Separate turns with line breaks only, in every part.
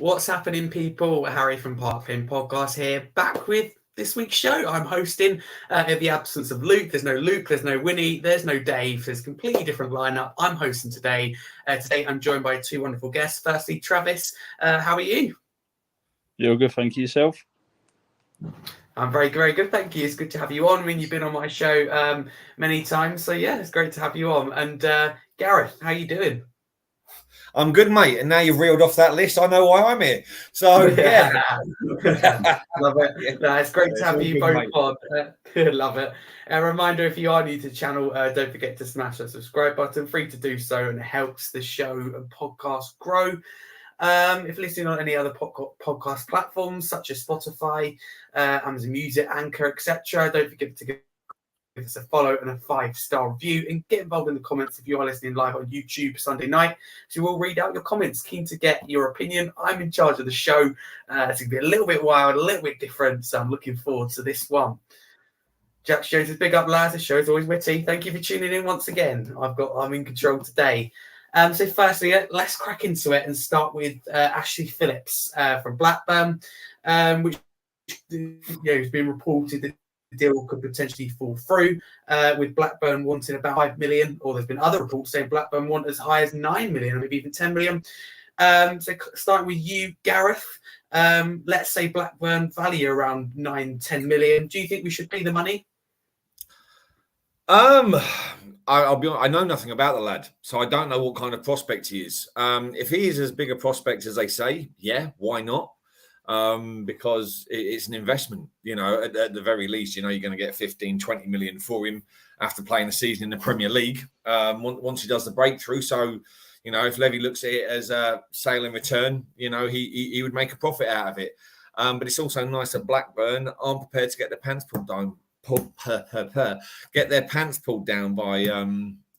What's happening, people? Harry from Park Pin Podcast here, back with this week's show. I'm hosting in the absence of Luke. There's no Luke, there's no Winnie, there's no Dave. There's a completely different lineup. I'm hosting today. Today I'm joined by two wonderful guests. Firstly, Travis, how are you?
You're good, thank you. Yourself?
I'm very, very good, thank you. It's good to have you on. I mean, you've been on my show many times, so yeah, it's great to have you on. And Gareth, how you doing?
I'm good, mate. And now you've reeled off that list, I know why I'm here. So, yeah.
Love it. No, it's great to have you both on. Love it. A reminder, if you are new to the channel, don't forget to smash that subscribe button. Free to do so, and it helps the show and podcast grow. If listening on any other podcast platforms, such as Spotify, Amazon Music, Anchor, etc., don't forget to give us a follow and a 5-star review, and get involved in the comments if you are listening live on YouTube Sunday night. So we'll read out your comments. Keen to get your opinion. I'm in charge of the show. It's going to be a little bit wild, a little bit different, so I'm looking forward to this one. Jack shows his big up, lads. The show is always witty. Thank you for tuning in once again. I'm in control today. So firstly, let's crack into it and start with Ashley Phillips from Blackburn, which has been reported that the deal could potentially fall through, with Blackburn wanting about 5 million, or there's been other reports saying Blackburn want as high as 9 million, or maybe even 10 million. So starting with you, Gareth, let's say Blackburn value around 9-10 million. Do you think we should pay the money?
I'll be honest, I know nothing about the lad, so I don't know what kind of prospect he is. If he is as big a prospect as they say, yeah, why not? Because it's an investment, at the very least, you're going to get 15-20 million for him after playing the season in the Premier League, once he does the breakthrough. So, if Levy looks at it as a sale in return, he would make a profit out of it. But it's also nice that Blackburn aren't prepared to get their pants pulled down. Get their pants pulled down by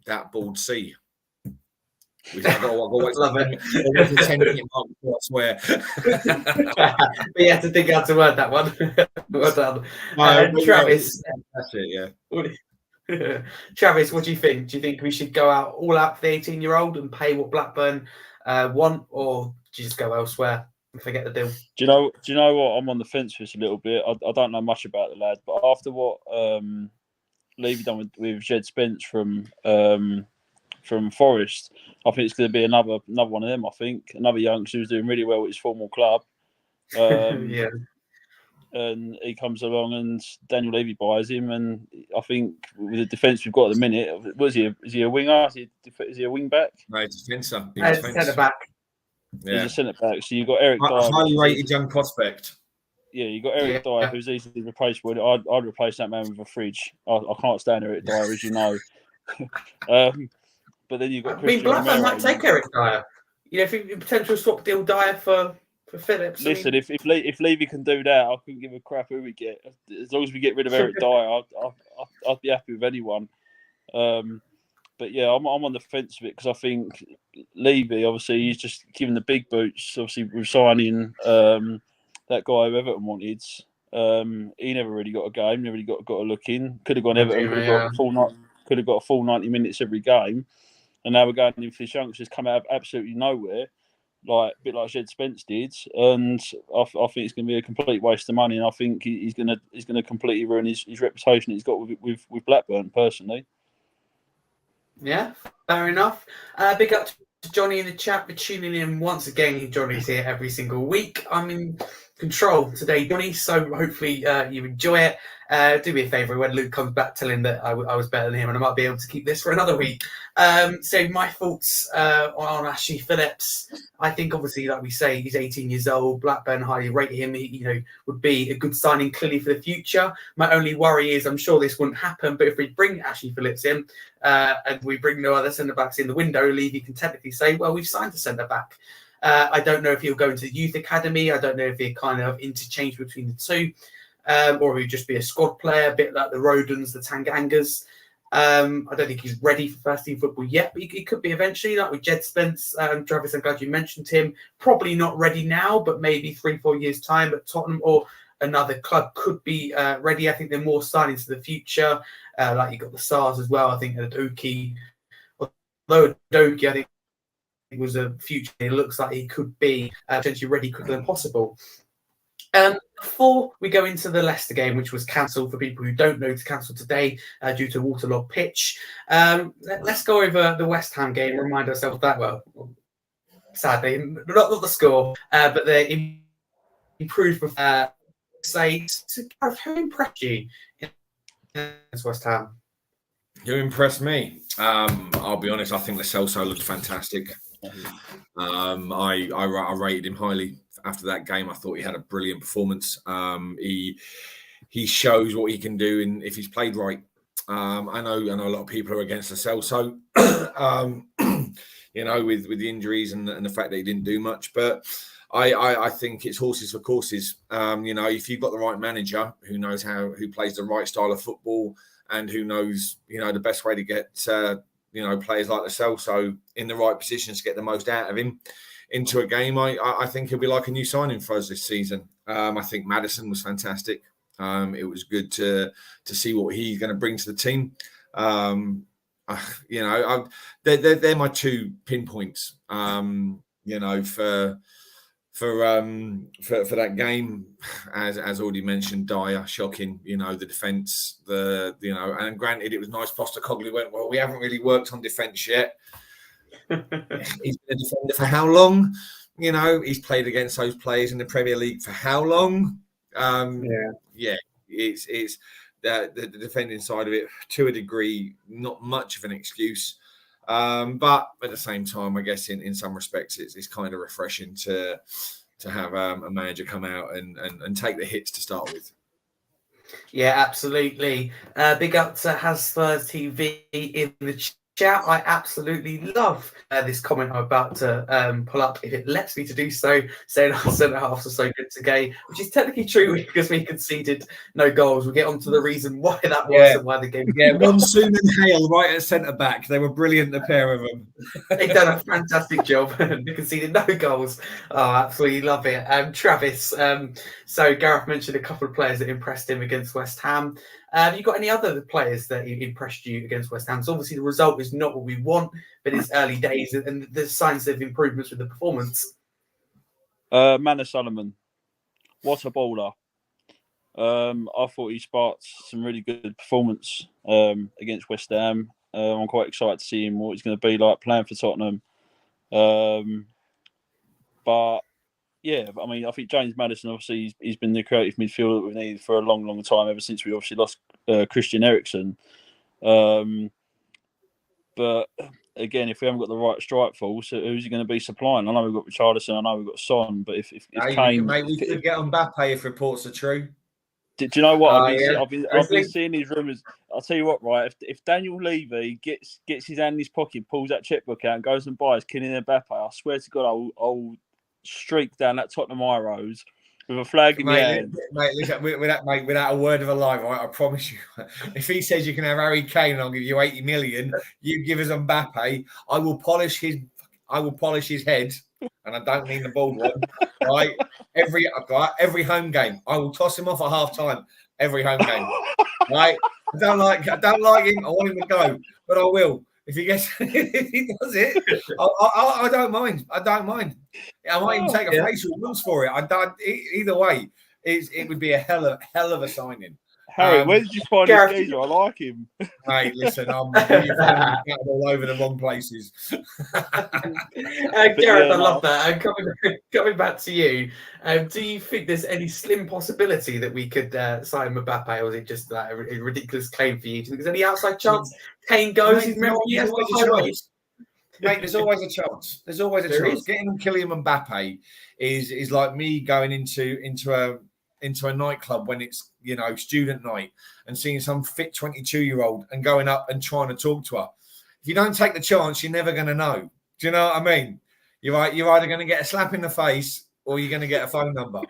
that bald C. I
love it.
I swear.
But you have to think how to word that one. Well done. Travis.
That's it, yeah.
Travis, what do you think? Do you think we should go all out for the 18-year-old and pay what Blackburn want, or do you just go elsewhere and forget the deal?
Do you know what? I'm on the fence for this a little bit. I don't know much about the lad, but after what Levy done with Jed Spence from Forest, I think it's going to be another one of them. I think another youngster who's doing really well at his former club.
Yeah.
And he comes along and Daniel Levy buys him, and I think with the defence we've got at the minute, is he a winger? Is he a wing back?
No, he's a defender.
He's a centre back.
Yeah. He's a centre back. So you've got Eric Dyer,
highly rated young prospect.
Yeah, you've got Eric Dyer, who's easily replaceable. I'd replace that man with a fridge. I can't stand Eric Dyer, as you know. But then you've got Christian
Blackburn
Romero.
might take Eric Dyer. If you potential swap deal Dyer for Phillips.
Listen, if Levy can do that, I couldn't give a crap who we get. As long as we get rid of Eric Dyer, I'd be happy with anyone. But yeah, I'm on the fence of it because I think Levy, obviously, he's just giving the big boots. Obviously, with signing that guy who Everton wanted. He never really got a game, never really got a look in. Could have gone Everton, could have got a full 90 minutes every game. And now we're going in for this youngsters come out of absolutely nowhere, a bit like Jed Spence did. And I think it's going to be a complete waste of money. And I think he's going to completely ruin his reputation he's got with Blackburn, personally.
Yeah, fair enough. Big up to Johnny in the chat for tuning in once again. Johnny's here every single week. I'm in control today, Johnny, so hopefully you enjoy it. Do me a favour when Luke comes back, tell him that I was better than him and I might be able to keep this for another week. So my thoughts on Ashley Phillips. I think obviously, like we say, he's 18 years old. Blackburn highly rate him. He would be a good signing clearly for the future. My only worry is I'm sure this wouldn't happen, but if we bring Ashley Phillips in and we bring no other centre backs in the window, Levy can technically say, well, we've signed a centre back. I don't know if he'll go into the youth academy. I don't know if he'll kind of interchange between the two, or he'll just be a squad player, a bit like the Rodens, the Tangangas. I don't think he's ready for first team football yet, but he could be eventually, like with Jed Spence. Travis, I'm glad you mentioned him. Probably not ready now, but maybe 3-4 years' time at Tottenham or another club could be ready. I think they're more signings to the future. Like you got the SARS as well. I think Adoki, although Adoki, I think was a future. It looks like he could be potentially ready quicker than possible. Before we go into the Leicester game, which was cancelled for people who don't know, to cancel today due to a waterlogged pitch, let's go over the West Ham game. Remind ourselves that, well, sadly, not the score, but the improved. Who impressed you against West Ham?
Who impressed me? I'll be honest. I think Lo Celso looked fantastic. I rated him highly after that game. I thought he had a brilliant performance. He shows what he can do if he's played right. I know a lot of people are against Lo Celso, with the injuries and the fact that he didn't do much. But I think it's horses for courses. If you've got the right manager who knows who plays the right style of football and who knows, the best way to get players like Lo Celso in the right positions to get the most out of him into a game, I think he'll be like a new signing for us this season. I think Maddison was fantastic. It was good to see what he's going to bring to the team. They're my two pinpoints. For that game, as already mentioned, Dyer shocking. The defence, and granted it was nice. Postecoglou went, well, we haven't really worked on defence yet. He's been a defender for how long? He's played against those players in the Premier League for how long? It's the defending side of it to a degree, not much of an excuse. But at the same time, I guess in some respects, it's kind of refreshing to have a manager come out and take the hits to start with.
Yeah, absolutely. Big up to Has Spurs TV in the chat. I absolutely love this comment I'm about to pull up, if it lets me to do so, saying our centre halves are so good today, which is technically true because we conceded no goals. We'll get on to the reason why that was and why the game.
Yeah, Monsoon and Hale right at centre back. They were brilliant, the pair of them.
They've done a fantastic job and conceded no goals. Oh, absolutely love it. Travis, so Gareth mentioned a couple of players that impressed him against West Ham. Have you got any other players that impressed you against West Ham? So obviously the result is not what we want, but it's early days and there's signs of improvements with the performance.
Manor Solomon, what a baller. I thought he sparked some really good performance against West Ham. I'm quite excited to see him, what he's going to be like playing for Tottenham. But yeah, I mean, I think James Maddison, obviously, he's been the creative midfielder that we've needed for a long, long time, ever since we obviously lost Christian Eriksen. But again, if we haven't got the right strike force, who's he going to be supplying? I know we've got Richarlison, I know we've got Son, but if Kane...
Mate, we could get Mbappe if reports are true.
Do you know what? I've been seeing these rumours. I'll tell you what, right? If Daniel Levy gets his hand in his pocket, pulls that checkbook out and goes and buys Kylian Mbappe, I swear to God, I'll streak down that Tottenham high road with a flag in my hand.
Mate, listen, without a word of a lie, right? I promise you, if he says you can have Harry Kane and I'll give you 80 million, you give us Mbappe, I will polish his head, and I don't mean the bald one, right? Every home game, I will toss him off at half time. Every home game, right? I don't like him. I want him to go, but I will. If he does it, I don't mind. I might even take a facial once for it. Either way, it would be a hell of a signing.
Harry, where did you find this geezer? I like him.
Mate, listen, I'm all over the wrong places.
Gareth, I love that. Coming back to you, do you think there's any slim possibility that we could sign Mbappe, or is it just a ridiculous claim for you? Do you think there's any outside chance Kane goes?
Mate, there's always a chance. There's always a chance. Getting Kylian Mbappe is like me going into a nightclub when it's student night and seeing some fit 22-year-old and going up and trying to talk to her. If you don't take the chance, you're never going to know. Do you know what I mean? You're either going to get a slap in the face or you're going to get a phone number.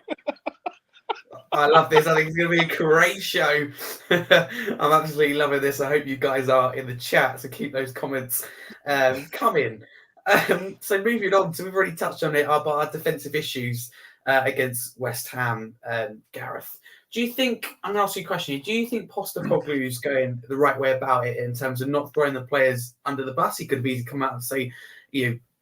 I love this. I think it's going to be a great show. I'm absolutely loving this. I hope you guys are in the chat, so keep those comments coming. So moving on, so we've already touched on it about our defensive issues against West Ham. Gareth, do you think, I'm going to ask you a question, do you think Postecoglou's going the right way about it in terms of not throwing the players under the bus? He could have easily come out and say,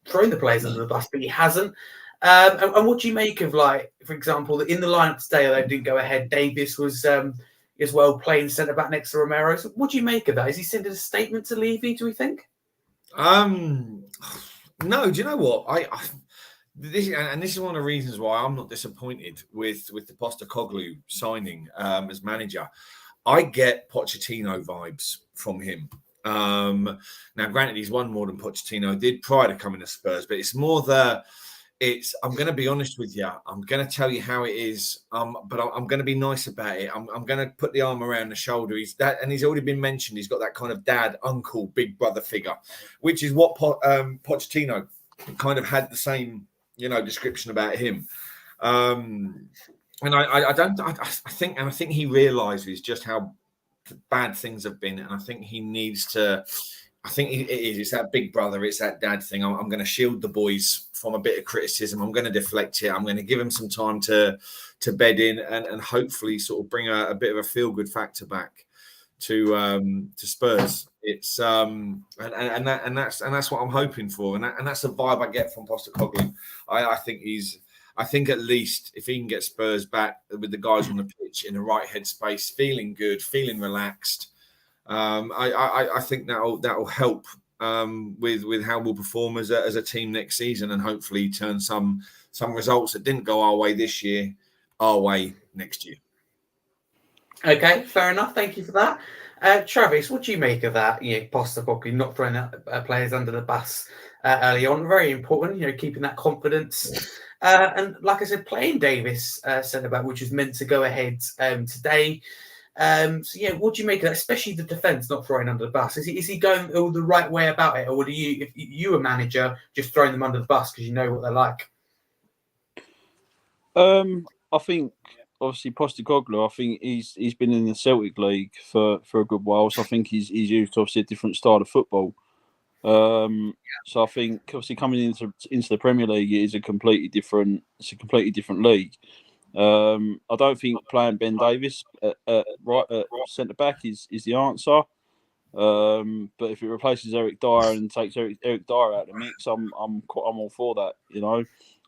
thrown the players under the bus, but he hasn't. And what do you make of, like, for example, in the lineup today, they didn't go ahead. Davis was as well playing centre back next to Romero. So what do you make of that? Is he sending a statement to Levy, do we think?
No, do you know what? This is one of the reasons why I'm not disappointed with the Postecoglou signing as manager. I get Pochettino vibes from him. Now, granted, he's won more than Pochettino did prior to coming to Spurs, but it's more I'm going to be honest with you. I'm going to tell you how it is, but I'm going to be nice about it. I'm going to put the arm around the shoulder. He's already been mentioned. He's got that kind of dad, uncle, big brother figure, which is what Pochettino kind of had the same, description about him. And I think he realizes just how bad things have been, and I think he needs to. I think it's that big brother, it's that dad thing. I'm going to shield the boys from a bit of criticism. I'm going to deflect it. I'm going to give them some time to bed in and hopefully sort of bring a bit of a feel good factor back to Spurs. It's and that's what I'm hoping for, and that's the vibe I get from Postecoglou. I think at least if he can get Spurs back with the guys on the pitch in the right headspace, feeling good, feeling relaxed. I think that'll help with how we'll perform as a team next season, and hopefully turn some results that didn't go our way this year our way next year.
Okay, fair enough. Thank you for that. Travis, what do you make of that? Postecoglou not throwing players under the bus early on. Very important, keeping that confidence. And like I said, playing Davis centre back, which is meant to go ahead today. What do you make of that? Especially the defence not throwing under the bus. Is he going the right way about it, or would you, if you were manager, just throwing them under the bus because you know what they're like?
I think obviously Postecoglou, I think he's been in the Celtic League for a good while, so I think he's used to obviously a different style of football. So I think obviously coming into the Premier League is a completely different league. I don't think playing Ben Davis at centre back is the answer. But if it replaces Eric Dyer and takes Eric Dyer out of the mix, I'm all for that,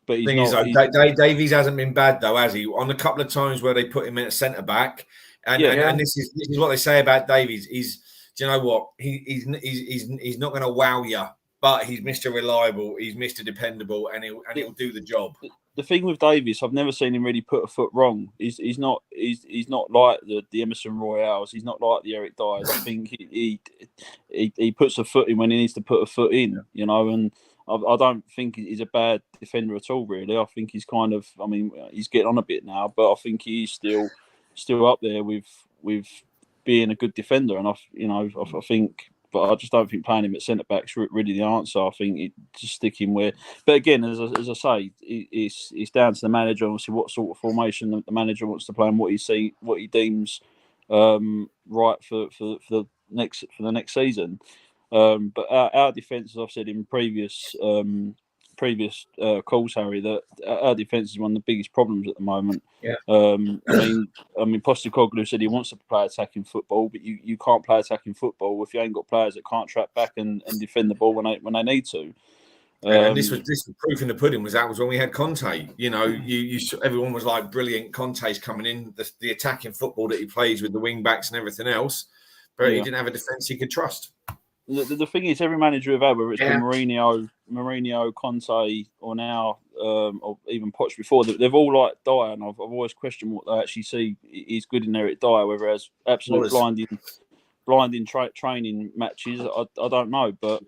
But he's not.
Davies hasn't been bad though, has he? On a couple of times where they put him in at centre back, and this is what they say about Davies. Do you know what? He's not going to wow you, but he's Mr. Reliable, he's Mr. Dependable, and he'll do the job.
The thing with Davies, I've never seen him really put a foot wrong. He's not like the Emerson Royales. He's not like the Eric Dyers. I think he puts a foot in when he needs to put a foot in, and I don't think he's a bad defender at all. Really, I think he's kind of. I mean, he's getting on a bit now, but I think he's still up there with being a good defender. And I think. But I just don't think playing him at centre back's really the answer. I think it just stick him where. But again, as I say, it's down to the manager. Obviously, what sort of formation the manager wants to play and what he deems right for the next season. But our defence, as I've said in previous calls, Harry, that our defence is one of the biggest problems at the moment.
Yeah.
I mean, Postecoglou said he wants to play attacking football, but you can't play attacking football if you ain't got players that can't track back and defend the ball when they need to.
And this was proof in the pudding. Was when we had Conte. Everyone was like, brilliant. Conte's coming in. The attacking football that he plays with the wing backs and everything else, but he didn't have a defence he could trust.
The thing is, every manager we've had, whether it's been Mourinho, Conte, or now, or even Poch before, they've all liked Dyer, and I've always questioned what they actually see is good in Eric Dyer, whether it's absolute blinding training matches. I don't know, but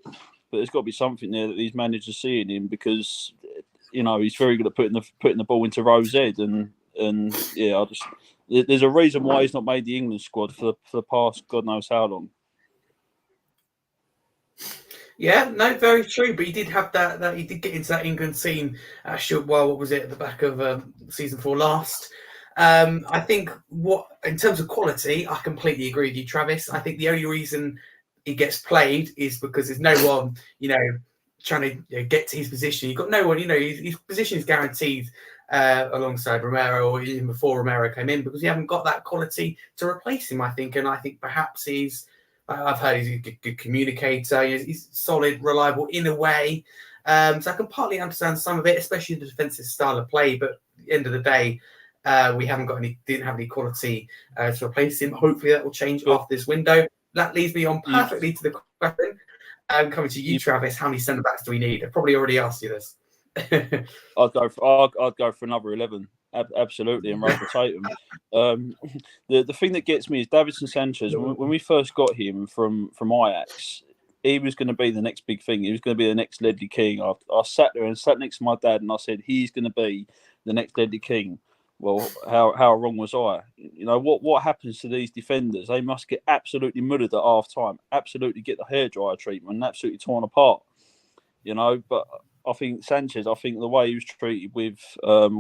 there's got to be something there that these managers see in him, because he's very good at putting the ball into Rose Ed, and there's a reason why he's not made the England squad for the past God knows how long.
Yeah, no, very true. But he did have that he did get into that England scene. What was it at the back of season 4 last? I think in terms of quality, I completely agree with you, Travis. I think the only reason he gets played is because there's no one, trying to get to his position. You've got no one, his position is guaranteed alongside Romero, or even before Romero came in, because you haven't got that quality to replace him, I think. And I think perhaps I've heard he's a good communicator. He's solid, reliable in a way. So I can partly understand some of it, especially the defensive style of play. But at the end of the day, we didn't have any quality to replace him. Hopefully that will change after this window. That leads me on perfectly to the question. Coming to you, Travis, how many centre backs do we need? I've probably already asked you this.
I'd go for another 11. Absolutely, and rotate them. The thing that gets me is Davinson Sanchez. When we first got him from Ajax, he was going to be the next big thing. He was going to be the next Ledley King. I sat there and sat next to my dad, and I said, he's going to be the next Ledley King. Well, how wrong was I? You know, what happens to these defenders? They must get absolutely muddered at half time, absolutely get the hairdryer treatment, and absolutely torn apart. You know, but I think Sanchez, the way he was treated with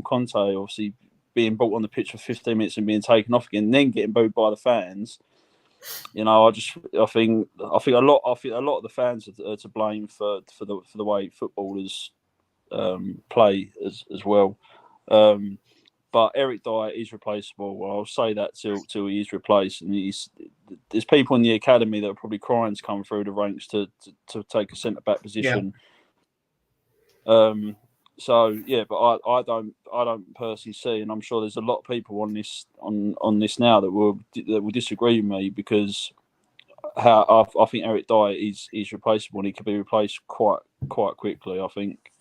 Conte, obviously being brought on the pitch for 15 minutes and being taken off again, and then getting booed by the fans. You know, I think a lot of the fans are to blame for the way footballers play as well. But Eric Dyer is replaceable. Well, I'll say that till he is replaced. And there's people in the academy that are probably crying to come through the ranks to take a centre back position. Yeah. So yeah, but I don't personally see, and I'm sure there's a lot of people on this now that will disagree with me, because I think Eric Dyer is replaceable, and he could be replaced quite quickly, I think.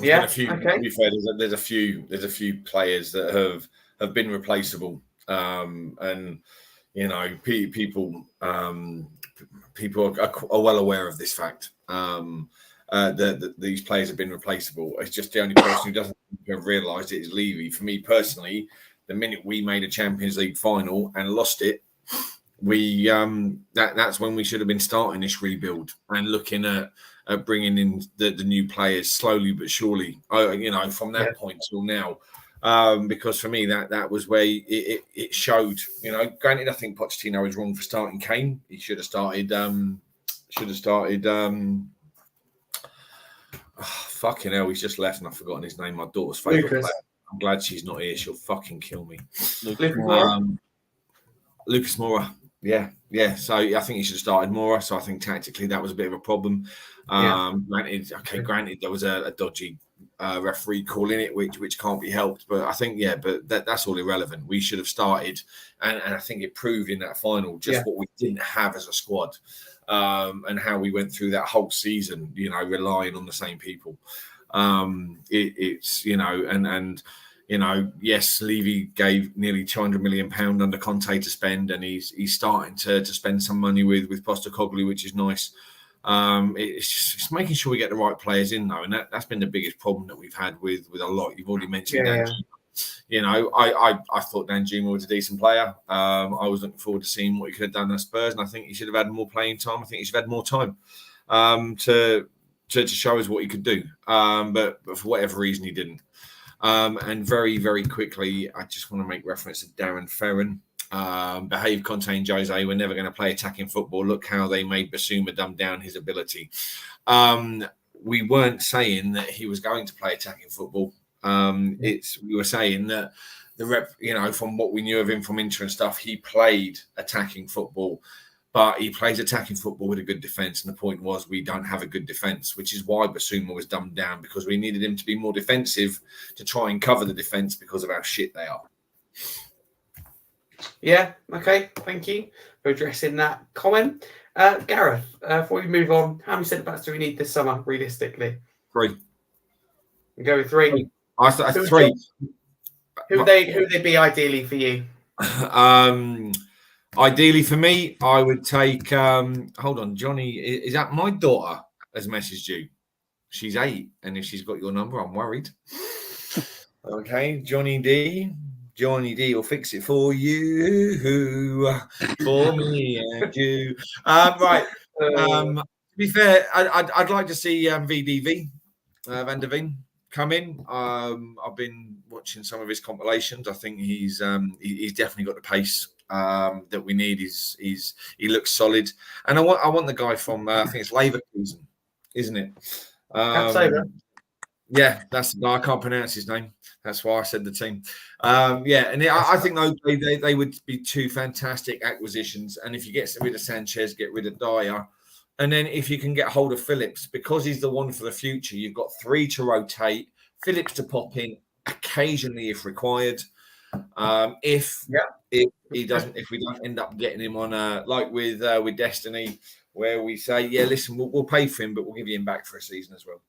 Yeah.
Okay. To be fair, there's a few players that have been replaceable, and you know, people are well aware of this fact. That these players have been replaceable. It's just the only person who doesn't have realised it is Levy. For me personally, the minute we made a Champions League final and lost it, we that's when we should have been starting this rebuild and looking at bringing in the new players slowly but surely. You know, from that point till now, because for me that was where it showed. You know, granted, I think Pochettino was wrong for starting Kane. He should have started. Fucking hell, he's just left and I've forgotten his name. My daughter's favourite player. I'm glad she's not here. She'll fucking kill me. Lucas Moura. Yeah. So I think he should have started Moura. So I think tactically that was a bit of a problem. Granted, there was a dodgy referee call in it, which can't be helped. But I think, but that's all irrelevant. We should have started, and I think it proved in that final just what we didn't have as a squad. And how we went through that whole season, you know, relying on the same people. It's, you know, and you know, yes, Levy gave nearly £200 million under Conte to spend, and he's starting to spend some money with Postecoglou, which is nice. It's just making sure we get the right players in, though, and that's been the biggest problem that we've had with a lot. You've already mentioned that. You know, I thought Danjuma was a decent player. I was looking forward to seeing what he could have done at Spurs, and I think he should have had more playing time. I think he should have had more time to show us what he could do. But for whatever reason, he didn't. And very, very quickly, I just want to make reference to Darren Ferrin. Behave Conte and Jose were never going to play attacking football. Look how they made Basuma dumb down his ability. We weren't saying that he was going to play attacking football. We were saying that you know, from what we knew of him from Inter and stuff, he played attacking football, but he plays attacking football with a good defence. And the point was, we don't have a good defence, which is why Basuma was dumbed down, because we needed him to be more defensive to try and cover the defence because of how shit they are.
Yeah. Okay. Thank you for addressing that comment. Gareth, before we move on, how many centre backs do we need this summer, realistically?
3.
We go with 3.
I thought 3.
Who would they be ideally for you?
Ideally for me, I would take. Hold on, Johnny. Is that my daughter has messaged you? She's 8, and if she's got your number, I'm worried. Okay, Johnny D will fix it for you, for me and you. Right. To be fair, I'd like to see VDV Van der Veen come in. I've been watching some of his compilations. I think he's definitely got the pace that we need. He looks solid, and I want the guy from I think it's Leverkusen, isn't it? Yeah, that's the guy. I can't pronounce his name. That's why I said the team. And I think they would be 2 fantastic acquisitions. And if you get rid of Sanchez, get rid of Dyer, And then if you can get hold of Phillips, because he's the one for the future, you've got 3 to rotate, Phillips to pop in occasionally if required. If we don't end up getting him on like with Destiny, where we say, yeah, listen, we'll pay for him, but we'll give you him back for a season as well.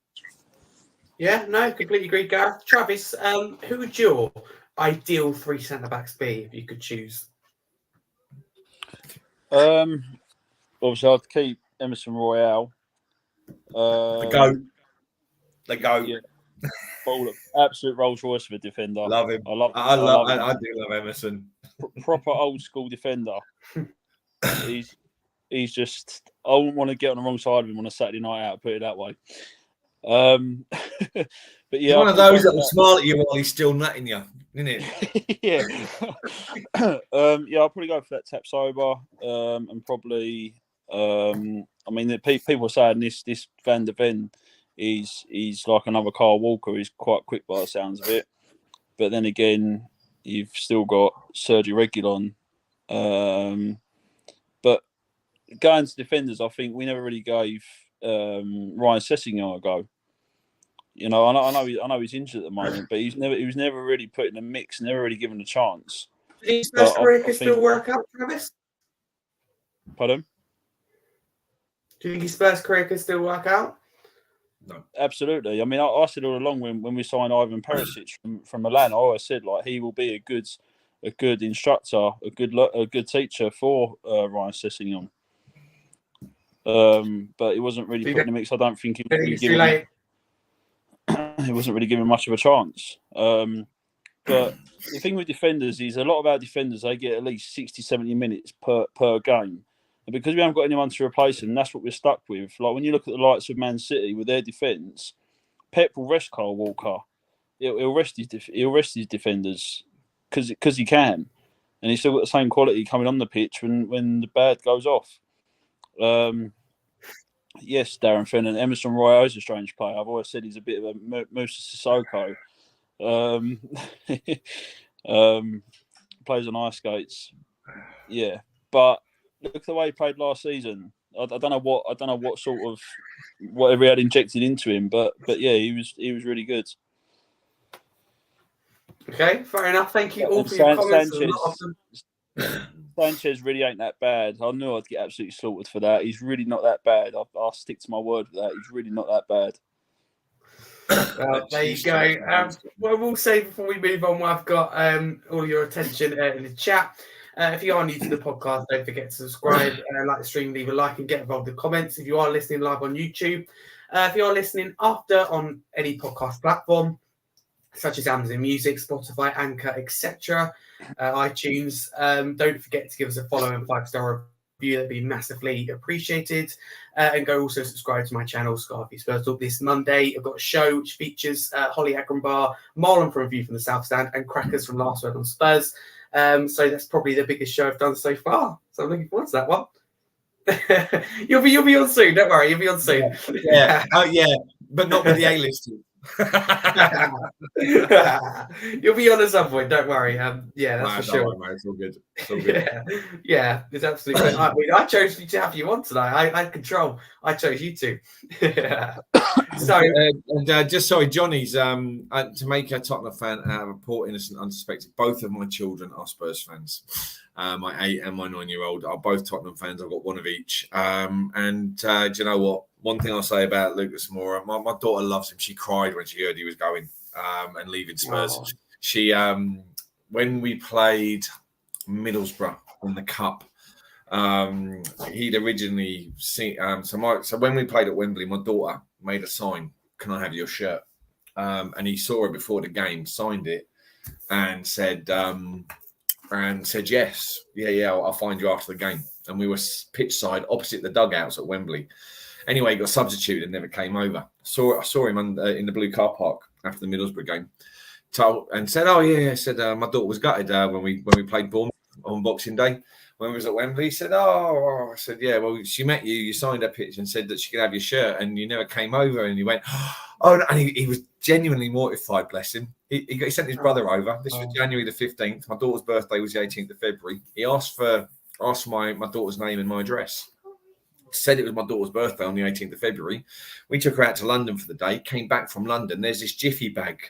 Yeah, no, completely agree, Gareth. Travis, who would your ideal 3 centre-backs be if you could choose?
Obviously, I'd keep Emerson Royale.
The GOAT.
Yeah, absolute Rolls Royce of a defender.
Love him.
I love him.
I do love Emerson.
Proper old school defender. He's just. I wouldn't want to get on the wrong side of him on a Saturday night out. Put it that way. But yeah,
one of those that will smile at you while he's still nutting you, isn't it?
Yeah. I'll probably go for that tap sober, and probably. I mean, people are saying this Van der Ven he's like another Kyle Walker. He's quite quick by the sounds of it. But then again, you've still got Sergio Reguilon. But going to defenders, I think we never really gave Ryan Sessegnon a go. You know, I know he's injured at the moment, but he was never really put in the mix, never really given a chance.
Do you think Spurs' career could still work out, Travis?
Pardon?
Do you think his Spurs career could still work out?
No, absolutely. I mean, I said all along when we signed Ivan Perisic from Milan, I always said like he will be a good instructor, a good teacher for Ryan Sessegnon. But he wasn't really put in the mix. I don't think he wasn't really given much of a chance. But the thing with defenders is a lot of our defenders, they get at least 60, 70 minutes per game. And because we haven't got anyone to replace them, that's what we're stuck with. Like when you look at the likes of Man City with their defence, Pep will rest Kyle Walker. He'll rest his defenders because he can. And he's still got the same quality coming on the pitch when the bad goes off. Yes, Darren Fenn and Emerson Royale is a strange player. I've always said he's a bit of a Musa Sissoko. Plays on ice skates. Yeah, but look at the way he played last season. I don't know what sort of whatever he had injected into him, but yeah, he was really good.
Okay, fair enough. Thank you all for your comments.
Sanchez really ain't that bad. I knew I'd get absolutely slaughtered for that. He's really not that bad. I'll stick to my word with that. He's really not that bad.
There you go. Well, we'll say before we move on, I've got all your attention in the chat. If you are new to the podcast, don't forget to subscribe, like the stream, leave a like, and get involved in the comments. If you are listening live on YouTube, if you are listening after on any podcast platform, such as Amazon Music, Spotify, Anchor, etc., iTunes, don't forget to give us a follow and 5-star review. That'd be massively appreciated. And go also subscribe to my channel, Scarfy Spurs Talk. This Monday, I've got a show which features Holly Agrambar, Marlon from View from the South Stand, and Crackers from Last Word on Spurs. So that's probably the biggest show I've done so far. So I'm looking forward to that one. You'll be on soon. Don't worry, you'll be on soon.
Yeah. Oh yeah, but not with the A-listers.
You'll be on at some point. Don't worry. Yeah, that's for sure.
Mate, it's all good. It's all good.
Yeah, it's absolutely. I chose you to have you on tonight. I had control. I chose you to. So,
just sorry, Johnny's to make a Tottenham fan out of a poor, innocent, unsuspected. Both of my children are Spurs fans. My 8 and my 9-year-old are both Tottenham fans. I've got one of each. Do you know what? One thing I'll say about Lucas Moura, my daughter loves him. She cried when she heard he was going and leaving Spurs. Wow. She, when we played Middlesbrough in the Cup, he'd originally seen. So when we played at Wembley, my daughter made a sign, "Can I have your shirt?" And he saw it before the game, signed it, and said yes, yeah, I'll find you after the game. And we were pitch side opposite the dugouts at Wembley. Anyway, he got substituted and never came over. I saw him in the blue car park after the Middlesbrough game. And said, "Oh yeah," said my daughter was gutted when we played Bournemouth on Boxing Day when we was at Wembley. He said, "Oh," I said, "Yeah, well, she met you. You signed her pitch and said that she could have your shirt, and you never came over." And he went, "Oh," no. And he was genuinely mortified. Bless him. He sent his brother over. This was January the 15th. My daughter's birthday was the 18th of February. He asked for my daughter's name and my address. said it was my daughter's birthday on the 18th of February. We took her out to London for the day, came back from London. There's this Jiffy bag,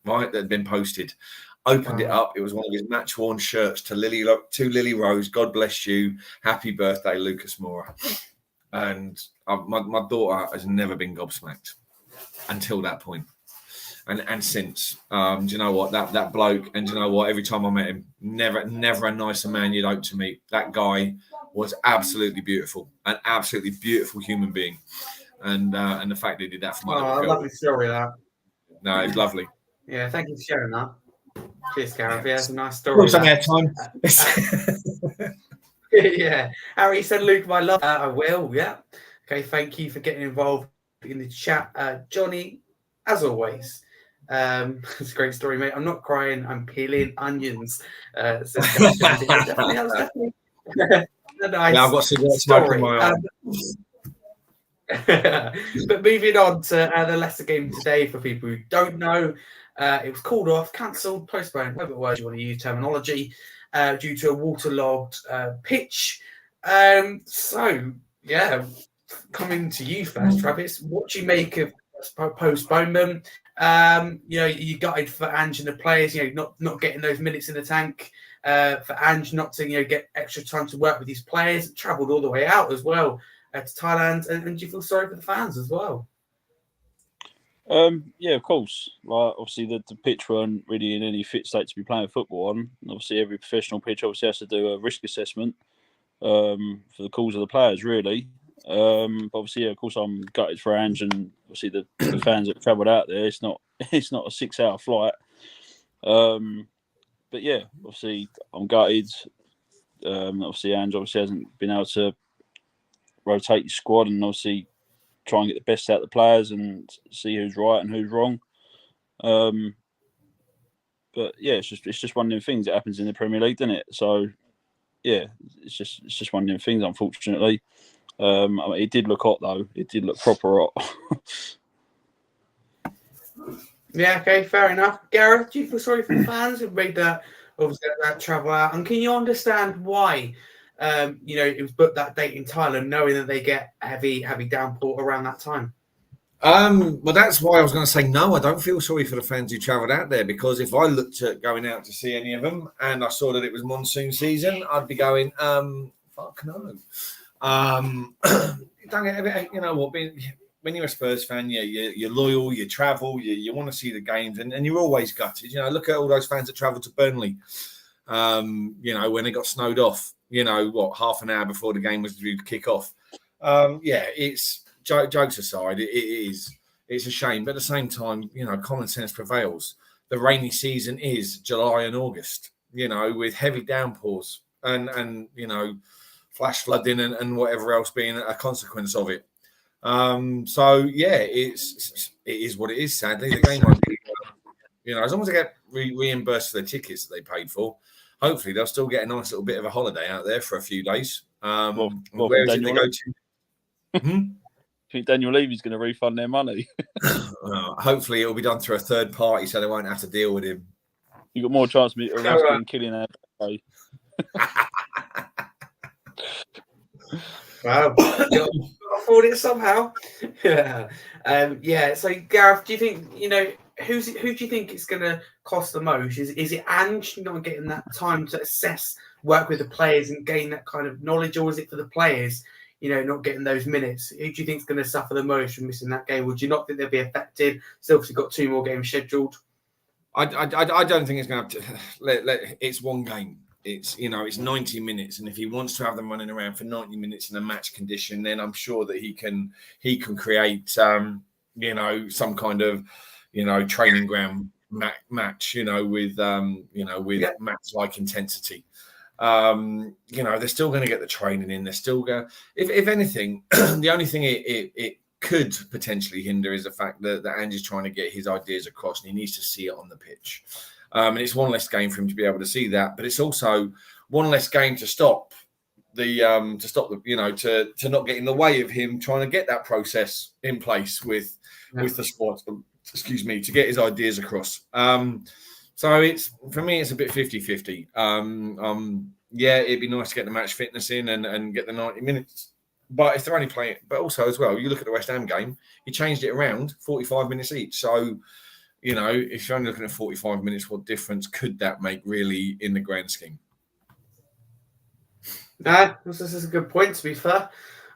right, that had been posted. Opened it up. It was one of his match-worn shirts to Lily Rose. God bless you. Happy birthday, Lucas Moura. And my daughter has never been gobsmacked until that point. And since, do you know what, that bloke, and do you know what, every time I met him, never a nicer man you'd hope to meet. That guy was absolutely beautiful, an absolutely beautiful human being. And the fact that he did that for my little girl.
Lovely story, that.
No, it's lovely.
Yeah, thank you for sharing that. Cheers, Gareth. Yeah, it's a nice story.
Time.
Yeah. Harry said, Luke, my love. I will, yeah. Okay, thank you for getting involved in the chat. Johnny, as always, it's a great story, mate. I'm not crying, I'm peeling onions. Definitely, a nice
I've got
story. But moving on to the Leicester game today, for people who don't know, it was called off, cancelled, postponed, whatever word you want to use, terminology, due to a waterlogged pitch. So, yeah, coming to you first, Travis, what do you make of postponement? You gutted for Ange and the players, not getting those minutes in the tank, for Ange not to get extra time to work with his players, travelled all the way out as well to Thailand, and do you feel sorry for the fans as well?
Yeah, of course. Like, obviously, the pitch weren't really in any fit state to be playing football on. And obviously, every professional pitch obviously has to do a risk assessment for the calls of the players, really. But obviously, yeah, of course, I'm gutted for Ange and obviously the fans that travelled out there. It's not a 6-hour flight. But yeah, obviously, I'm gutted. Obviously, Ange obviously hasn't been able to rotate his squad and obviously try and get the best out of the players and see who's right and who's wrong. But yeah, it's just one of them things that happens in the Premier League, doesn't it? So yeah, it's just one of them things, unfortunately. It did look hot though. It did look proper hot.
Yeah, okay, fair enough. Gareth, do you feel sorry for the fans who made that travel out? And can you understand why it was booked that date in Thailand, knowing that they get heavy downpour around that time?
Well, that's why I was going to say no. I don't feel sorry for the fans who travelled out there, because if I looked at going out to see any of them and I saw that it was monsoon season, I'd be going, fuck no. Don't get, you know what? When you're a Spurs fan, you're loyal, you travel, you want to see the games, and you're always gutted. Look at all those fans that travelled to Burnley. When they got snowed off. Half an hour before the game was due to kick off. It's jokes aside, it's a shame, but at the same time, common sense prevails. The rainy season is July and August, with heavy downpours and flash flooding and whatever else being a consequence of it. It is what it is. Sadly, the game won't be, as long as they get reimbursed for the tickets that they paid for. Hopefully, they'll still get a nice little bit of a holiday out there for a few days. Where is it they go to?
I think Daniel Levy's going to refund their money.
Hopefully, it'll be done through a third party, so they won't have to deal with him.
You've got more chance of arresting killing our day.
Wow, afford it somehow. Yeah. So, Gareth, do you think who do you think it's going to cost the most? Is it Ange not getting that time to assess, work with the players, and gain that kind of knowledge, or is it for the players? Not getting those minutes. Who do you think is going to suffer the most from missing that game? Would you not think they'll be affected? Still, obviously got 2 more games scheduled.
I don't think it's going to have to. It's one game. It's 90 minutes, and if he wants to have them running around for 90 minutes in a match condition, then I'm sure that he can create some kind of training ground match with match-like intensity. They're still going to get the training in. They're still going. If anything, the only thing it could potentially hinder is the fact that Ange is trying to get his ideas across, and he needs to see it on the pitch. And it's one less game for him to be able to see that, but it's also one less game to stop to not get in the way of him trying to get that process in place with the squad. Excuse me, to get his ideas across. So it's for me, it's a bit 50-50. It'd be nice to get the match fitness in and get the 90 minutes But if they're only playing, but also as well, you look at the West Ham game, he changed it around 45 minutes each. So, you know, if you're only looking at 45 minutes, what difference could that make really in the grand scheme?
This is a good point, to be fair.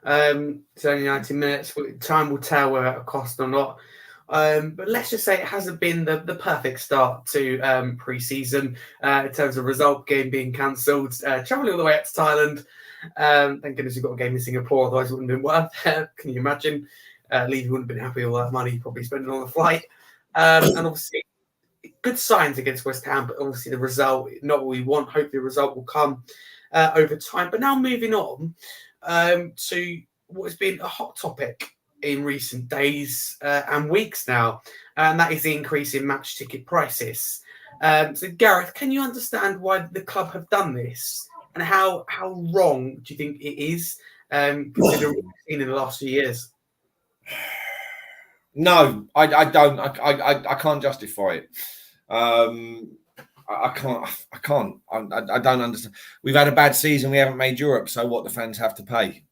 It's only 90 minutes. Time will tell whether it cost or not. But let's just say it hasn't been the perfect start to pre-season in terms of result, game being cancelled, travelling all the way up to Thailand. Thank goodness you've got a game in Singapore, otherwise it wouldn't have been worth it. Can you imagine? Levy wouldn't have been happy with all that money probably spending on the flight. And obviously, good signs against West Ham, but obviously the result, not what we want. Hopefully the result will come over time. But now moving on to what has been a hot topic in recent days and weeks now, and that is the increase in match ticket prices. So Gareth, can you understand why the club have done this, and how wrong do you think it is, considering what we've seen in the last few years?
No, I don't. I can't justify it. I can't. I don't understand. We've had a bad season. We haven't made Europe. So what? The fans have to pay.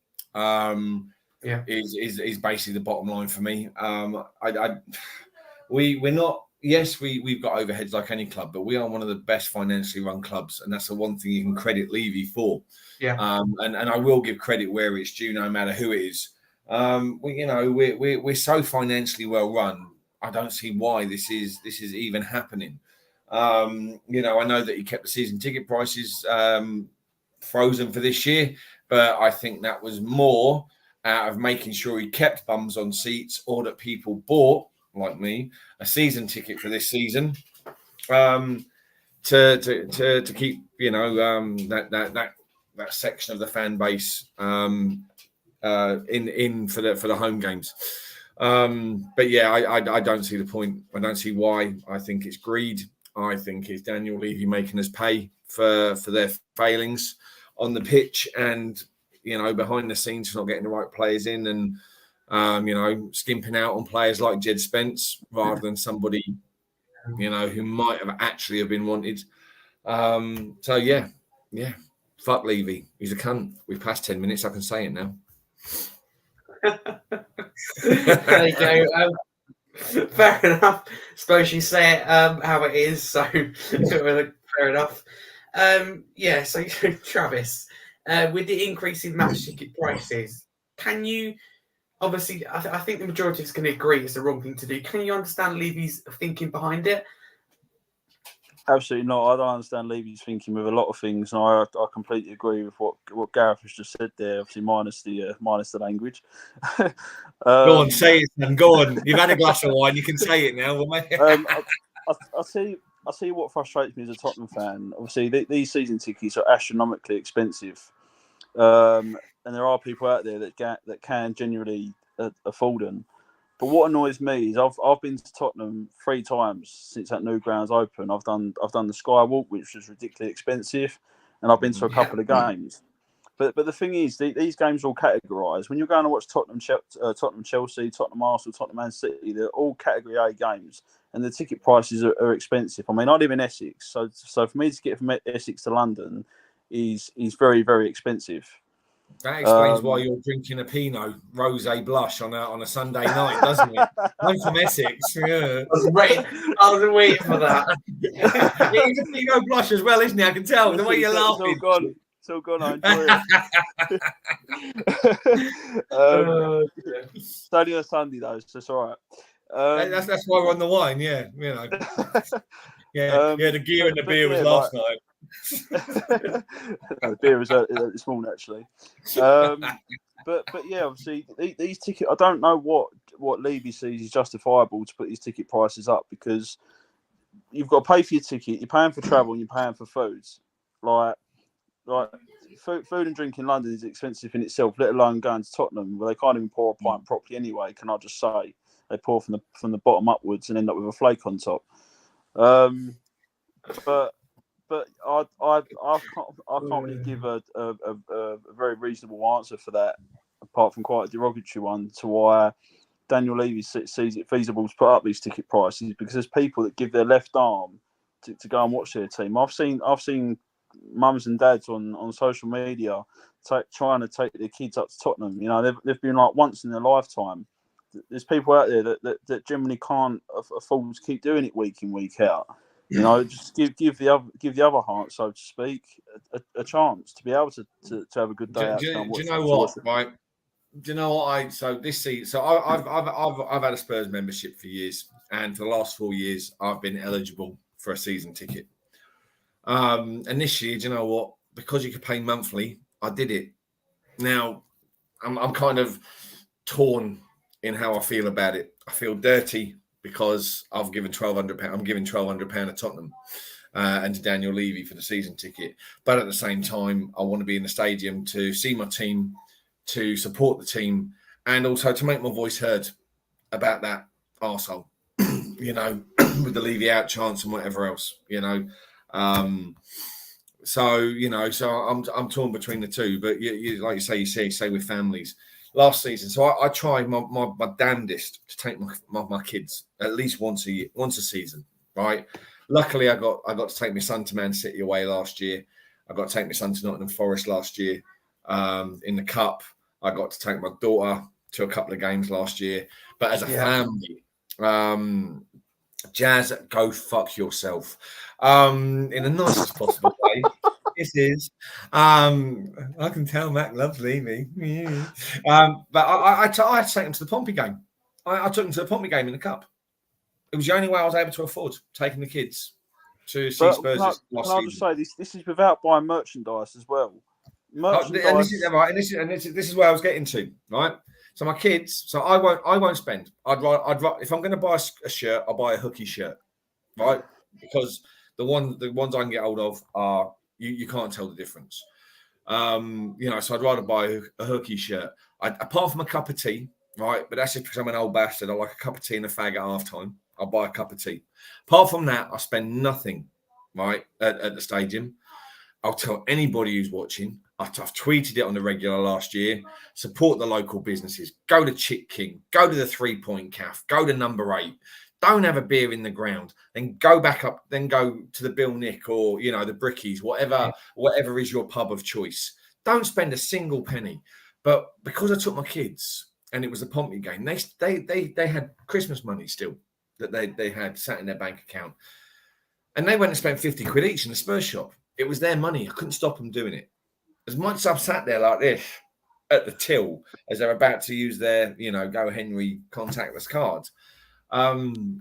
Is basically the bottom line for me. We're not. Yes, we've got overheads like any club, but we are one of the best financially run clubs, and that's the one thing you can credit Levy for.
Yeah.
And I will give credit where it's due, no matter who it is. We're so financially well run. I don't see why this is even happening. I know that he kept the season ticket prices frozen for this year, but I think that was more out of making sure he kept bums on seats, or that people bought, like me, a season ticket for this season to keep that section of the fan base in for the home games. But yeah, I don't see the point. I don't see why. I think it's greed. I think it's Daniel Levy making us pay for their failings on the pitch, and behind the scenes for not getting the right players in, and skimping out on players like Jed Spence rather than somebody who might have actually been wanted. So yeah, fuck Levy. He's a cunt. We've passed 10 minutes. I can say it now.
There you go. Fair enough. Suppose you say it how it is. So fair enough. So Travis, with the increase in match ticket prices, can you? Obviously, I think the majority of us can agree it's the wrong thing to do. Can you understand Levy's thinking behind it?
Absolutely not. I don't understand Levy's thinking with a lot of things, and I completely agree with what Gareth has just said there. Obviously, minus the language.
Go on, say it, man. Go on. You've had a glass of wine. You can say it now, mate.
I'll tell you what frustrates me as a Tottenham fan. Obviously, these season tickets are astronomically expensive, and there are people out there that can genuinely afford them. But what annoys me is I've been to Tottenham 3 times since that new ground's open. I've done the Sky Walk, which was ridiculously expensive, and I've been to a couple of games. But the thing is, these games are all categorised. When you're going to watch Tottenham Chelsea, Tottenham Arsenal, Tottenham Man City, they're all Category A games, and the ticket prices are expensive. I mean, I live in Essex, so for me to get from Essex to London is very, very expensive.
That explains why you're drinking a Pinot Rosé blush on a Sunday night, doesn't it? I'm from Essex. Yeah.
I was waiting for that.
He's a Pinot blush as well, isn't he? I can tell the way you're laughing.
It's all gone. I enjoy it. It's only a Sunday though, so it's all right.
That's why we're on the wine. Yeah, the gear and the beer was last night.
The beer was this morning actually. But yeah, obviously these tickets. I don't know what Levy sees is justifiable to put these ticket prices up, because you've got to pay for your ticket. You're paying for travel and you're paying for foods. Like food and drink in London is expensive in itself, let alone going to Tottenham where they can't even pour a pint properly anyway. Can I just say they pour from the bottom upwards and end up with a flake on top. But I can't really give a very reasonable answer for that, apart from quite a derogatory one, to why Daniel Levy sees it feasible to put up these ticket prices, because there's people that give their left arm to go and watch their team. I've seen mums and dads on social media trying to take their kids up to Tottenham. You know, they've been like once in their lifetime. There's people out there that generally can't afford to keep doing it week in, week out. You know, just give the other heart, so to speak, a chance to be able to have a good day out.
Do you know what? Right. Do you know what? So this season, so I've had a Spurs membership for years, and for the last 4 years, I've been eligible for a season ticket. And this year, do you know what? Because you could pay monthly, I did it. Now, I'm kind of torn in how I feel about it. I feel dirty because I've given £1,200. I'm giving £1,200 to Tottenham and to Daniel Levy for the season ticket. But at the same time, I want to be in the stadium to see my team, to support the team, and also to make my voice heard about that arsehole, you know, with the Levy out chance and whatever else, you know. So I'm torn between the two. But you like you say with families. Last season, so I tried my damnedest to take my kids at least once a season, right? Luckily, I got to take my son to Man City away last year. I got to take my son to Nottingham Forest last year. In the cup, I got to take my daughter to a couple of games last year. But as a family, Jazz, go fuck yourself. In the nicest possible way. This is. I can tell Mac loves Levy. But I had to take him to the Pompey game. I took him to the Pompey game in the cup. It was the only way I was able to afford taking the kids to see Spurs last season.
Can I just say this is without buying merchandise as well.
This is where I was getting to, right? So my kids, so I won't spend. I'd if I'm going to buy a shirt, I'll buy a hooky shirt, right? Because the ones I can get hold of are you can't tell the difference. You know, so I'd rather buy a hooky shirt. Apart from a cup of tea, right? But that's just because I'm an old bastard. I like a cup of tea and a fag at halftime. I'll buy a cup of tea. Apart from that, I spend nothing, right, at the stadium. I'll tell anybody who's watching. I've tweeted it on the regular last year. Support the local businesses. Go to Chick King. Go to the 3 Point Cafe. Go to number 8. Don't have a beer in the ground. Then go back up. Then go to the Bill Nick or, you know, the Brickies, whatever is your pub of choice. Don't spend a single penny. But because I took my kids and it was the Pompey game, they had Christmas money still that they had sat in their bank account. And they went and spent 50 quid each in the Spurs shop. It was their money. I couldn't stop them doing it. As much as I've sat there like this at the till as they're about to use their, you know, Go Henry contactless cards,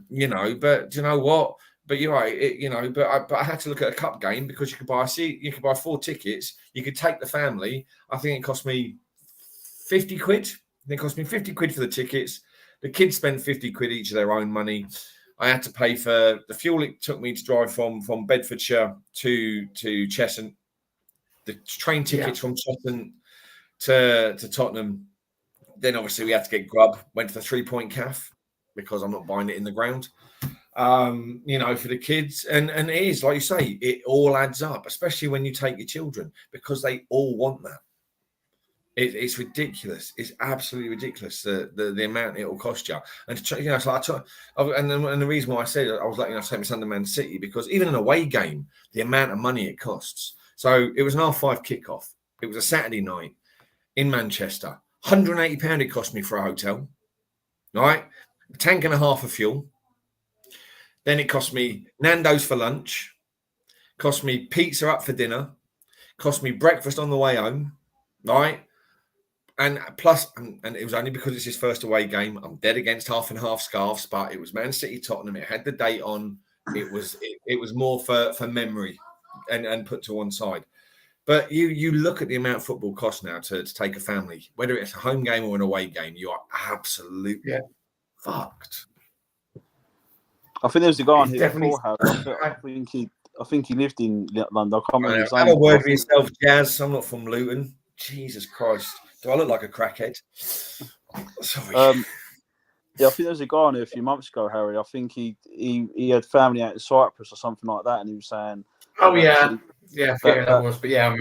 you know, but do you know what? But you're right, but I had to look at a cup game because you could buy 4 tickets. You could take the family. I think it cost me 50 quid. It cost me 50 quid for the tickets. The kids spent 50 quid each of their own money. I had to pay for the fuel it took me to drive from Bedfordshire to Cheshunt. The train tickets from Cheshunt to Tottenham. Then obviously we had to get grub. Went to the 3 Point Cafe because I'm not buying it in the ground. You know, for the kids. And it is, like you say, it all adds up, especially when you take your children, because they all want that. It's ridiculous. It's absolutely ridiculous the amount it will cost you. And you know, so and the reason why I said I was like, you know, take my son to Man City because even an away game, the amount of money it costs. So it was an 5:30 kickoff. It was a Saturday night in Manchester. £180 it cost me for a hotel. Right, a tank and a half of fuel. Then it cost me Nando's for lunch. Cost me pizza up for dinner. Cost me breakfast on the way home. Right. And plus, and it was only because it's his first away game. I'm dead against half and half scarves, but it was Man City Tottenham. It had the date on. It was more for memory and put to one side. But you look at the amount football costs now to take a family, whether it's a home game or an away game, you are absolutely fucked.
I think there was a guy on here before. I think he lived in London. I can't remember his name.
Have a word for yourself, Jazz. I'm not from Luton. Jesus Christ. Do I look like a crackhead? Sorry.
Yeah, I think there was a guy on here a few months ago, Harry. I think he had family out in Cyprus or something like that, and he was saying,
"Oh yeah, that was." But yeah,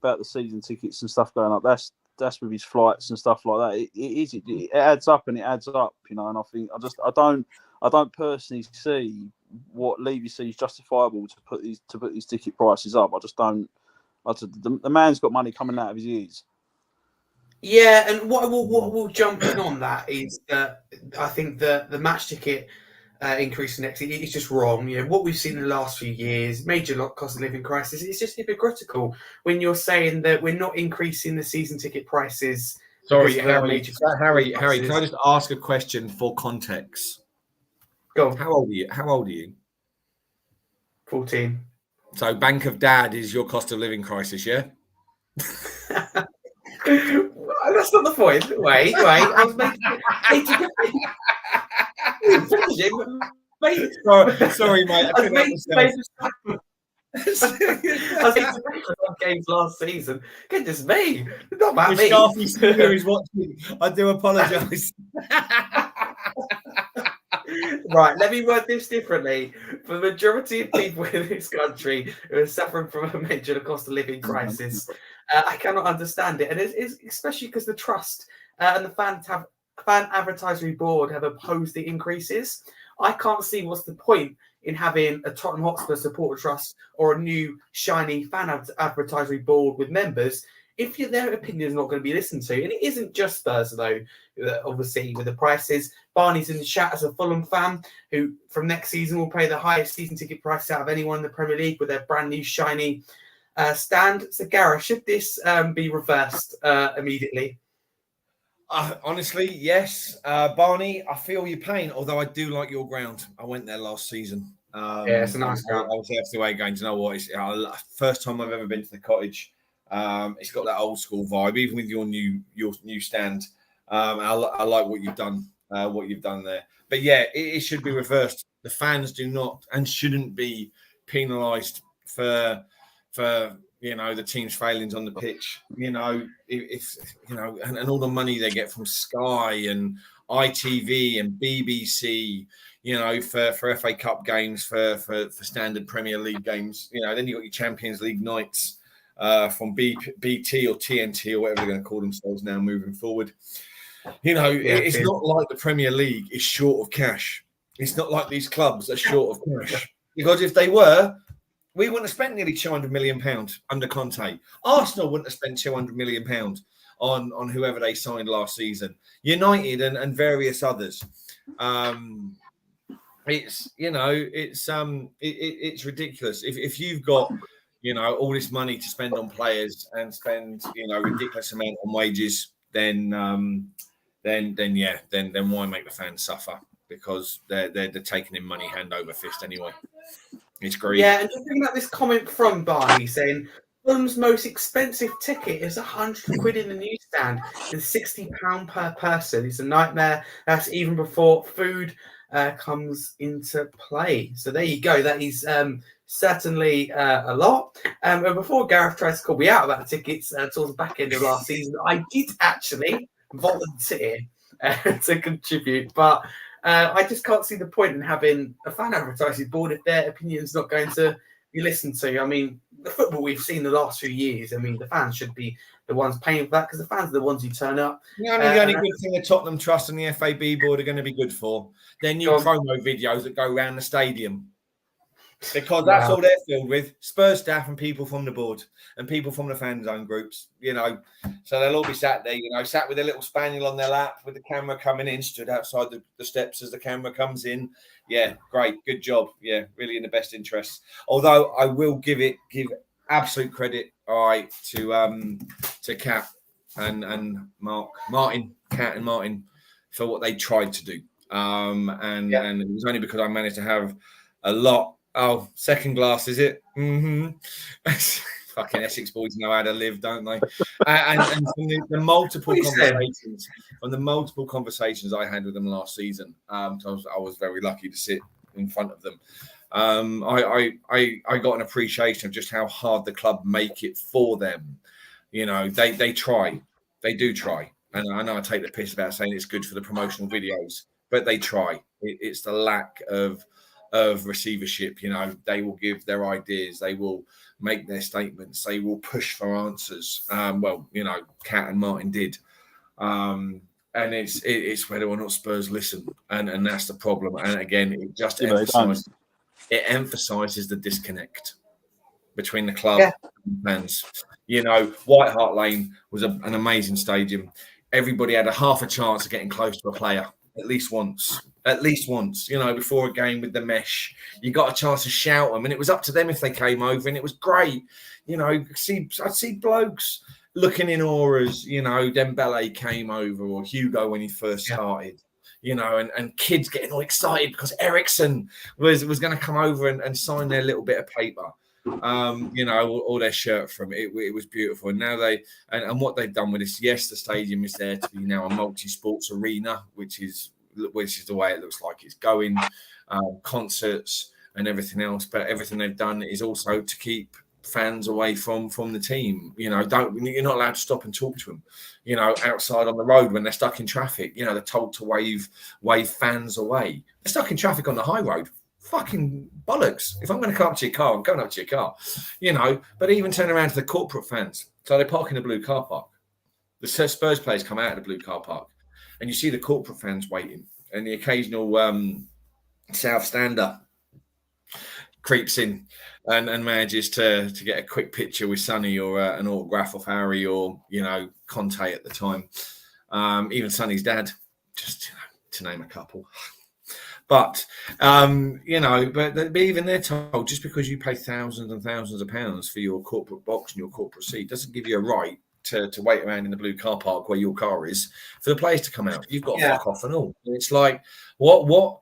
about the season tickets and stuff going up. That's with his flights and stuff like that. It adds up and it adds up, you know. And I think I don't personally see what Levy sees justifiable to put these ticket prices up. I just don't. I said, the man's got money coming out of his ears.
Yeah, and what we'll jump in on that is that I think the match ticket increase next year is just wrong. You know, what we've seen in the last few years, major cost of living crisis, it's just hypocritical when you're saying that we're not increasing the season ticket prices.
Sorry, Harry, can I just ask a question for context?
Go on.
How old are you?
14.
So Bank of Dad is your cost of living crisis, yeah?
That's not the point. Wait. I was making
Sorry, mate. I couldn't help myself.
I was making some games last season. Goodness me. Not about me.
Scarfy Senior is watching. I do apologise.
Right, let me word this differently. For the majority of people in this country who are suffering from a major cost of living crisis, I cannot understand it. And it's especially because the Trust and the Fan Advisory Board have opposed the increases. I can't see what's the point in having a Tottenham Hotspur supporter trust or a new shiny fan advisory board with members if their opinion is not going to be listened to. And it isn't just Spurs, though, obviously, with the prices. Barney's in the chat as a Fulham fan who, from next season, will pay the highest season ticket price out of anyone in the Premier League with their brand new shiny stand. So, Gareth, should this be reversed immediately?
Honestly, yes. Barney, I feel your pain, although I do like your ground. I went there last season.
Yeah, it's a nice ground.
I was there for the away games. You know what? It's first time I've ever been to the Cottage. It's got that old school vibe, even with your new stand. I like what you've done. What you've done there. But yeah, it should be reversed. The fans do not and shouldn't be penalised for the team's failings on the pitch. If and all the money they get from Sky and ITV and BBC, for FA Cup games, for standard Premier League games. Then you got your Champions League nights from BT or TNT or whatever they're going to call themselves now moving forward. It's not like the Premier League is short of cash. It's not like these clubs are short of cash. Because if they were, we wouldn't have spent nearly £200 million under Conte. Arsenal wouldn't have spent £200 million on whoever they signed last season. United and various others. It's ridiculous. If you've got all this money to spend on players and spend ridiculous amount on wages, then why make the fans suffer? Because they're taking in money hand over fist anyway. It's great.
Yeah, and just bringing up this comment from Barney saying Fulham's most expensive ticket is £100 in the newsstand and £60 per person. It's a nightmare. That's even before food comes into play. So there you go. That is certainly a lot. And before Gareth tries to call me out about the tickets towards the back end of last season, I did actually volunteer to contribute, but I just can't see the point in having a fan advertising board if their opinion's not going to be listened to. I mean, the football we've seen the last few years, the fans should be the ones paying for that because the fans are the ones who turn up.
The only good thing the Tottenham Trust and the FAB board are going to be good for, their new promo videos that go around the stadium. Because that's all they're filled with, Spurs staff and people from the board and people from the fan zone groups, So they'll all be sat there, sat with a little spaniel on their lap with the camera coming in, stood outside the steps as the camera comes in. Yeah, great, good job. Yeah, really in the best interest. Although I will give absolute credit, all right, to Kat and Martin for what they tried to do. And it was only because I managed to have a lot. Oh, second glass, is it? Mm-hmm. Fucking Essex boys know how to live, don't they? And from the multiple conversations I had with them last season, I was very lucky to sit in front of them. I got an appreciation of just how hard the club make it for them. They try, they do try, and I know I take the piss about saying it's good for the promotional videos, but they try. It's the lack of receivership. They will give their ideas, they will make their statements, they will push for answers. Kat and Martin did, and it's whether or not Spurs listen, and that's the problem. And again, it just emphasizes the disconnect. between the club and fans. You know, White Hart Lane was an amazing stadium. Everybody had a half a chance of getting close to a player at least once. You know, before a game with the mesh, you got a chance to shout them, and it was up to them if they came over, and it was great. You know, I'd see blokes looking in auras. You know, Dembele came over, or Hugo when he first started. You know, and kids getting all excited because Ericsson was going to come over and sign their little bit of paper. You know, or their shirt from it. It was beautiful. And now and what they've done with this, yes, the stadium is there to be now a multi-sports arena, which is the way it looks like it's going. Concerts and everything else, but everything they've done is also to keep fans away from the team. You know, you're not allowed to stop and talk to them. You know, outside on the road when they're stuck in traffic. You know, they're told to wave fans away. They're stuck in traffic on the high road. Fucking bollocks. If I'm going to come up to your car, I'm going up to your car. You know, but even turn around to the corporate fans. So they park in the blue car park. The Spurs players come out of the blue car park, and you see the corporate fans waiting, and the occasional South stander creeps in and manages to get a quick picture with Sonny or an autograph of Harry or, you know, Conte at the time. Even Sonny's dad, just to name a couple. But, you know, but even they're told just because you pay thousands and thousands of pounds for your corporate box and your corporate seat doesn't give you a right to wait around in the blue car park where your car is for the players to come out. You've got to fuck off and all. It's like, all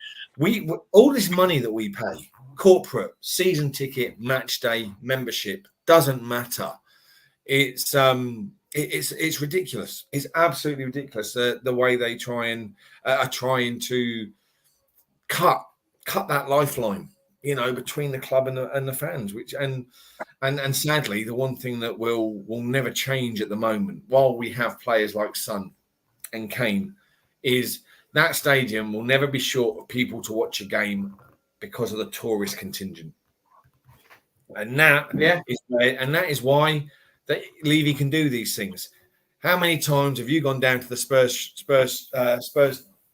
this money that we pay, corporate, season ticket, match day, membership, doesn't matter. It's ridiculous. It's absolutely ridiculous the way they are trying to cut that lifeline, you know, between the club and the fans, which and sadly the one thing that will never change at the moment, while we have players like Son and Kane, is that stadium will never be short of people to watch a game because of the tourist contingent. And that is why that Levy can do these things. How many times have you gone down to the Spurs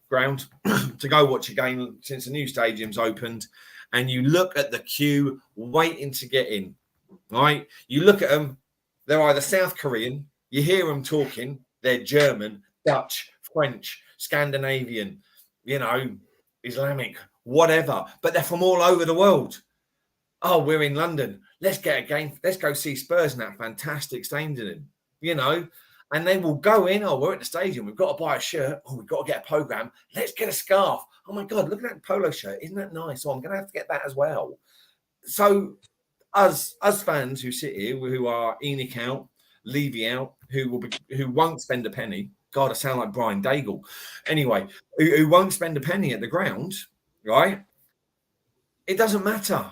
ground to go watch a game since the new stadium's opened, and you look at the queue waiting to get in, right? You look at them, they're either South Korean, you hear them talking, they're German, Dutch, French, Scandinavian, you know, Islamic, whatever, but they're from all over the world. Oh, we're in London. Let's get a game. Let's go see Spurs in that fantastic stadium, you know. And they will go in. Oh, we're at the stadium. We've got to buy a shirt. Oh, we've got to get a program. Let's get a scarf. Oh my God, look at that polo shirt. Isn't that nice? Oh, I'm going to have to get that as well. So, us fans who sit here, who are Enoch out, Levy out, who won't spend a penny. God, I sound like Brian Daigle. Anyway, who won't spend a penny at the ground, right? It doesn't matter,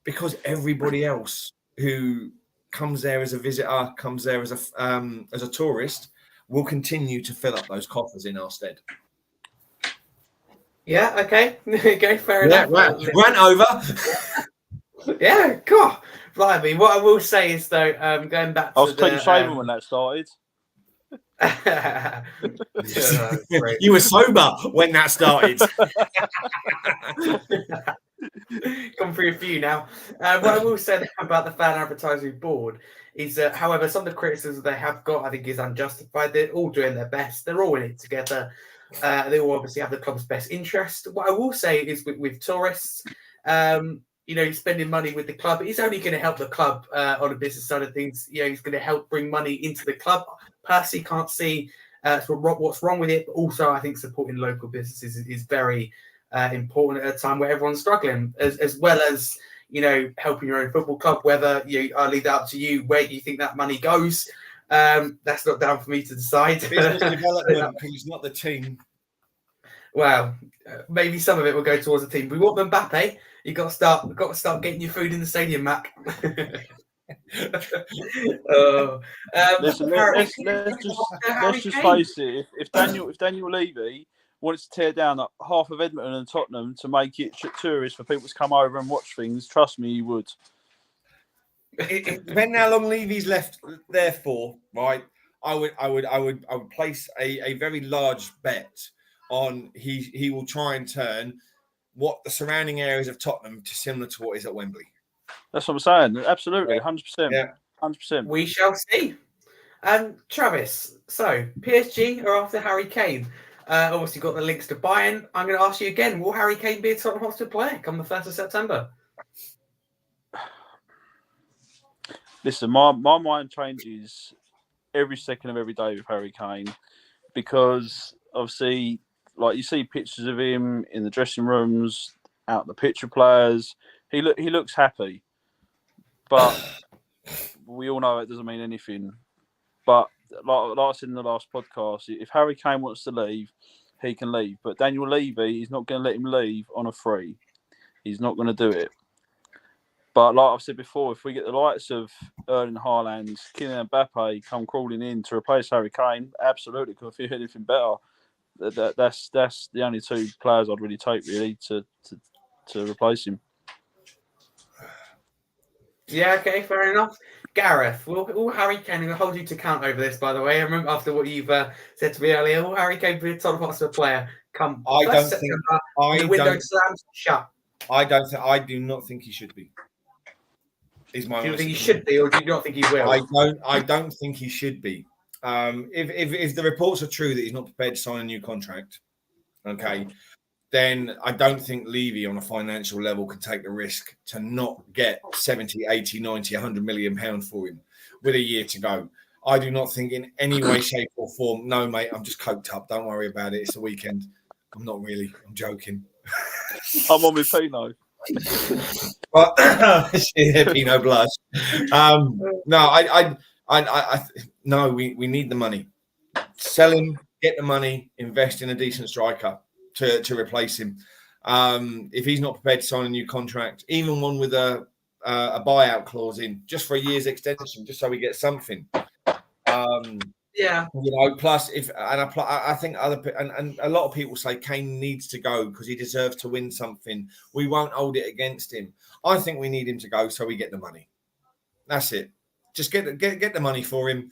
because everybody else who comes there as a visitor, comes there as a tourist, will continue to fill up those coffers in our stead.
Yeah, okay. Okay, fair enough.
Rant over.
Yeah, God. Blimey. What I will say is, though, going back to
I was clean shaven when that started.
You were sober when that started.
Come through a few now. What I will say about the fan advertising board is that, however, some of the criticism they have got, I think, is unjustified. They're all doing their best. They're all in it together. They all obviously have the club's best interest. What I will say is with tourists, you know, spending money with the club is only going to help the club on the business side of things. You know, it's going to help bring money into the club. Personally, can't see what's wrong with it. But also, I think supporting local businesses is very important at a time where everyone's struggling, as well as, you know, helping your own football club. Whether I'll leave that up to you where you think that money goes. That's not down for me to decide.
Business development is not the team.
Well, maybe some of it will go towards the team. We want Mbappe. You got to start getting your food in the stadium, Mac.
Let's just face it. If Daniel Levy wanted to tear down half of Edmonton and Tottenham to make it tourists for people to come over and watch things, trust me, he would.
Depending how long Levy's left there for, right? I would place a very large bet on he will try and turn what the surrounding areas of Tottenham to similar to what is at Wembley.
That's what I'm saying. Absolutely, 100%.
Yeah.
100%.
We shall see. Travis, so PSG are after Harry Kane. Obviously got the links to Bayern. I'm going to ask you again, will Harry Kane be a Tottenham Hotspur player come the 1st of September?
Listen, my mind changes every second of every day with Harry Kane because obviously, like you see pictures of him in the dressing rooms, out the pitch with players. He looks happy, but we all know it doesn't mean anything. But like I said in the last podcast, if Harry Kane wants to leave, he can leave. But Daniel Levy is not going to let him leave on a free. He's not going to do it. But like I've said before, if we get the likes of Erling Haaland, Kylian Mbappe come crawling in to replace Harry Kane, absolutely. Because if you hear anything better, that's the only two players I'd really take really to replace him.
Yeah, okay, fair enough. Gareth, will Harry Kane, and I'll hold you to account over this, by the way. I remember after what you've said to me earlier, will Harry Kane be a Tottenham Hotspur player come September, the window slams shut?
I do not think he should be.
Do you think he should be, or do you not think he will?
I don't think he should be. If the reports are true that he's not prepared to sign a new contract, okay, then I don't think Levy on a financial level could take the risk to not get 70, 80, 90, 100 million pounds for him with a year to go. I do not think in any way, shape or form, no, mate, I'm just coked up. Don't worry about it. It's the weekend. I'm not really. I'm joking.
I'm on with Pino.
But Pino blush. No, we need the money. Sell him, get the money, invest in a decent striker to replace him. If he's not prepared to sign a new contract, even one with a buyout clause in, just for a year's extension, just so we get something.
Yeah,
plus I think and a lot of people say Kane needs to go because he deserves to win something. We won't hold it against him. I think we need him to go so we get the money. That's it. Just get the money for him,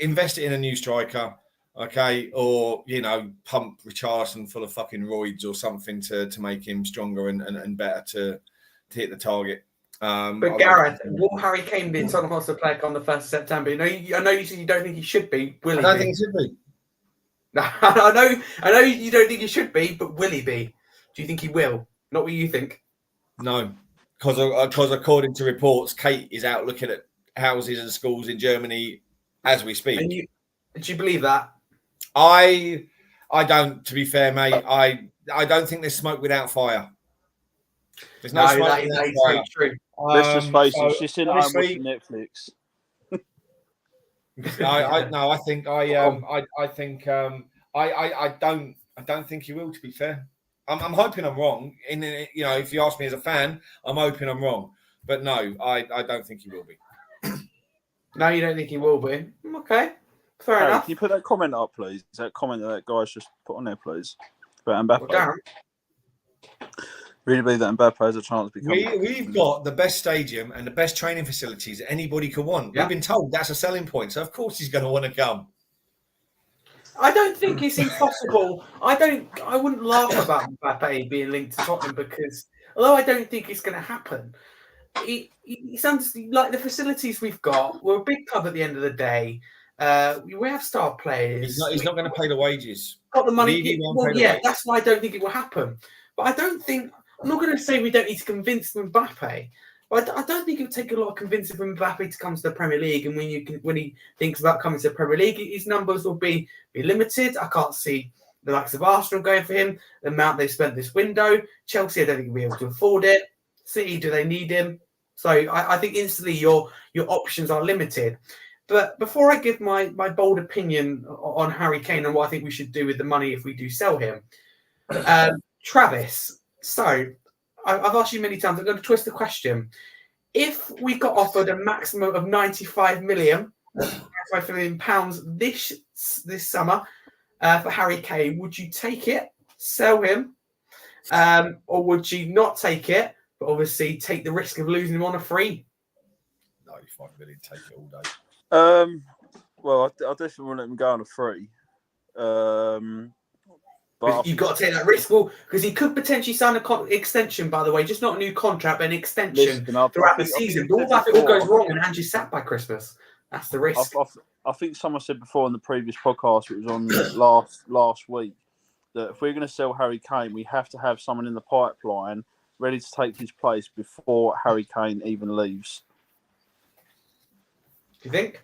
invest it in a new striker, okay, or pump Richarlison full of fucking roids or something to make him stronger and better to hit the target.
But Gareth, will Harry Kane be a Tottenham Hotspur player on the 1st of September? I know you said you don't think he should be. Will he?
I don't think he should be.
No, I know you don't think he should be, but will he be? Do you think he will? Not what you think.
No, because according to reports, Kate is out looking at houses and schools in Germany as we speak.
Do you believe that?
I don't. To be fair, mate, I don't think there's smoke without fire. There's no smoke without fire.
True.
Let's just face it. She's sitting at home watching Netflix.
I don't think he will. To be fair, I'm hoping I'm wrong. If you ask me as a fan, I'm hoping I'm wrong. But no, I don't think he will be.
No, you don't think he will be. Okay, fair enough.
Can you put that comment up, please? That comment that guy's just put on there, please, about Mbappe.
Well,
really believe that Mbappe has a chance to become.
We've got the best stadium and the best training facilities that anybody could want. Yeah. We've been told that's a selling point, so of course he's going to want to come.
I don't think it's impossible. I wouldn't laugh about Mbappe being linked to Tottenham because, although I don't think it's going to happen, it sounds like the facilities we've got. We're a big club at the end of the day. We have star players.
He's not going to pay the wages.
Got the money. That's why I don't think it will happen. But I don't think. I'm not going to say we don't need to convince Mbappe, but I don't think it would take a lot of convincing for Mbappe to come to the Premier League. And when he thinks about coming to the Premier League, his numbers will be limited. I can't see the likes of Arsenal going for him, the amount they've spent this window. Chelsea, I don't think will be able to afford it. City, do they need him? So I think instantly your options are limited. But before I give my bold opinion on Harry Kane and what I think we should do with the money if we do sell him, Travis. So, I've asked you many times. I'm going to twist the question. If we got offered a maximum of 95 million pounds this summer for Harry Kane, would you take it, sell him, or would you not take it, but obviously take the risk of losing him on a free?
95 million, take it all day.
Well, I definitely wouldn't let him go on a free. But
you've got to take that risk. Well, because he could potentially sign an extension, by the way, just not a new contract, but an extension throughout the season. But what if it all goes wrong and Angie's sacked by Christmas? That's the risk.
I think someone said before in the previous podcast, it was on last week, that if we're going to sell Harry Kane, we have to have someone in the pipeline ready to take his place before Harry Kane even leaves.
Do you think?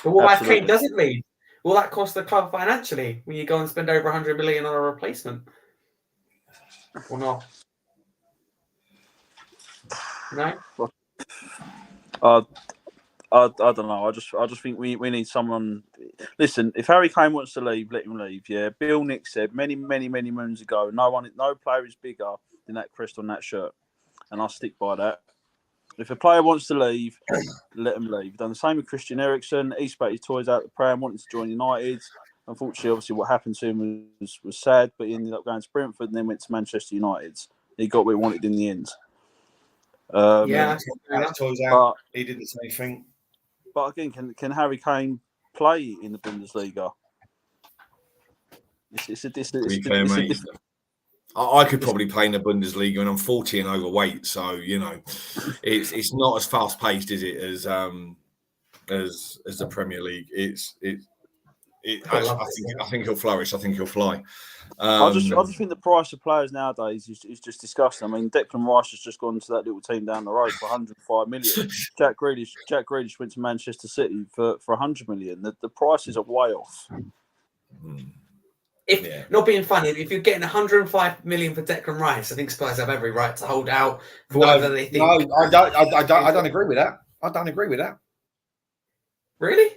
But what if Kane doesn't leave? Will that cost the club financially when you go and spend over 100 million on a replacement? Or not? No?
I don't know. I just think we need someone. Listen, if Harry Kane wants to leave, let him leave. Yeah, Bill Nick said many moons ago, no player is bigger than that crest on that shirt, and I stick by that. If a player wants to leave, let him leave. Done the same with Christian Eriksen. He spat his toys out the pram, wanted to join United. Unfortunately, obviously, what happened to him was sad, but he ended up going to Brentford and then went to Manchester United. He got what he wanted in the end.
Toys out. He did the same thing.
But again, can Harry Kane play in the Bundesliga?
I could probably play in the Bundesliga, and I'm 40 and overweight, so it's not as fast paced, is it, as the Premier League? I think he'll flourish. I think he'll fly.
I just think the price of players nowadays is just disgusting. I mean, Declan Rice has just gone to that little team down the road for 105 million. Jack Grealish went to Manchester City for 100 million. The prices are way off.
Not being funny, if you're getting 105 million for Declan Rice, I think Spurs have every right to hold out for whatever they think.
No, I don't agree with that. I don't agree with that.
Really?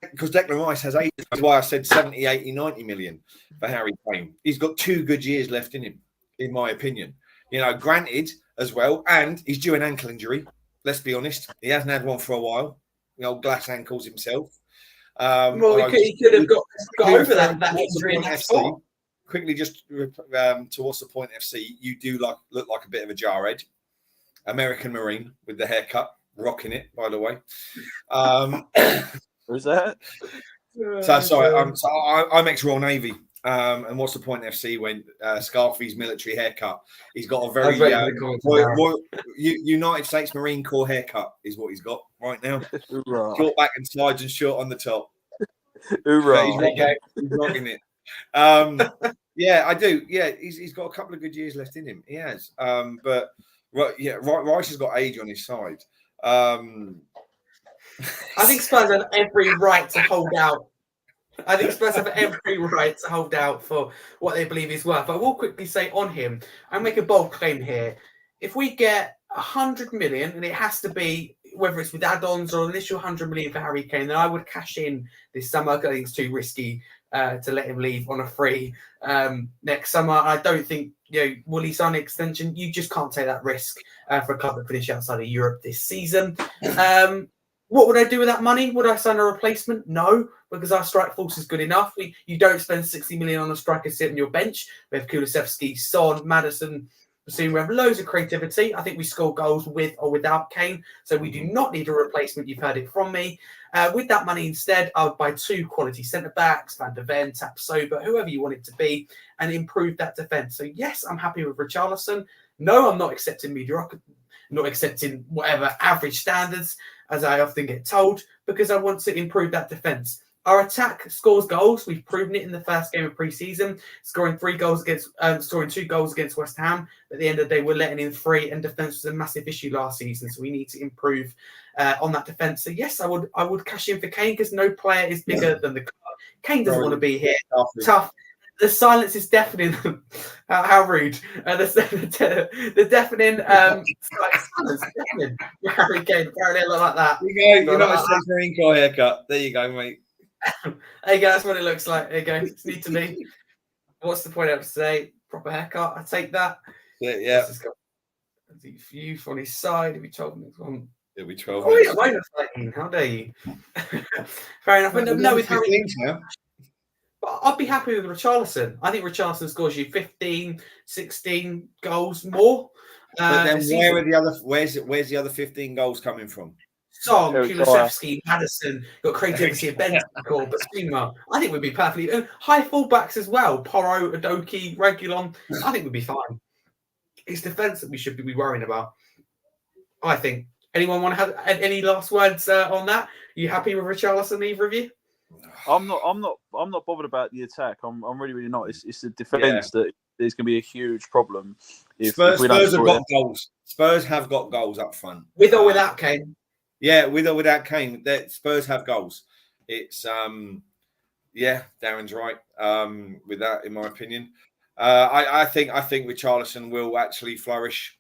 Because Declan Rice has 8. That's why I said 70, 80, 90 million for Harry Kane. He's got 2 good years left in him, in my opinion. Granted as well, and he's due an ankle injury. Let's be honest. He hasn't had one for a while. Glass ankles himself.
He could have got over that injury in that spot.
Quickly, just to what's the point, FC? You do look like a bit of a jarhead. American Marine with the haircut, rocking it, by the way.
Who's that?
So sorry, I'm ex-Royal Navy. And what's the point, FC, when Scarfy's military haircut? He's got a very United States Marine Corps haircut is what he's got right now. Short back and sides and short on the top.
Hoorah.
He's rocking it. I do. Yeah, he's got a couple of good years left in him. He has. But Rice has got age on his side.
I think Spurs have every right to hold out. I think Spurs have every right to hold out for what they believe he's worth. But I will quickly say on him, I'll make a bold claim here. If we get 100 million, and it has to be, whether it's with add-ons or initial 100 million for Harry Kane, then I would cash in this summer. I think it's too risky to let him leave on a free next summer. I don't think, will he sign an extension? You just can't take that risk for a club that finish outside of Europe this season. What would I do with that money? Would I sign a replacement? No, because our strike force is good enough. You don't spend 60 million on a striker sitting on your bench. We have Kulusevski, Son, Maddison. We have loads of creativity. I think we score goals with or without Kane. So we do not need a replacement. You've heard it from me. With that money instead, I would buy 2 quality centre-backs, Van de Ven, Tapsoba, whoever you want it to be, and improve that defence. So yes, I'm happy with Richarlison. No, I'm not accepting mediocrity. Not accepting whatever average standards, as I often get told, because I want to improve that defence. Our attack scores goals. We've proven it in the first game of pre-season, scoring 2 goals against West Ham. At the end of the day, we're letting in 3, and defence was a massive issue last season, so we need to improve on that defence. So yes, I would cash in for Kane because no player is bigger than the club. Kane doesn't want to be here. Tough. The silence is deafening. How rude. The deafening silence. Deafening. Harry Kane, apparently I look like that.
You're not a Marine Corps haircut. There you go, mate.
There you go. That's what it looks like. There you go. It's need to be. What's the point I have to say? Proper haircut. I take that.
Yeah.
Youth on his side. It'll be 12 minutes on.
It'll be 12
minutes. Oh, yeah, how dare you? Fair enough. No, with Harry. But I'd be happy with Richarlison. I think Richarlison scores you 15, 16 goals more.
But then where's the other 15 goals coming from?
Song,
Eric
Kulusevski, Madison, got creativity of Bentancur, Basuma. I think we'd be perfectly high fullbacks as well. Porro, Adoki, Regulon. I think we'd be fine. It's defence that we should be worrying about. I think. Anyone want to have any last words on that? Are you happy with Richarlison, either of you?
I'm not bothered about the attack. I'm really, really not. It's the defence that is going to be a huge problem.
Spurs have got goals. Spurs have got goals up front.
With or without Kane?
Yeah, with or without Kane. Spurs have goals. It's Darren's right with that, in my opinion. I think Richarlison will actually flourish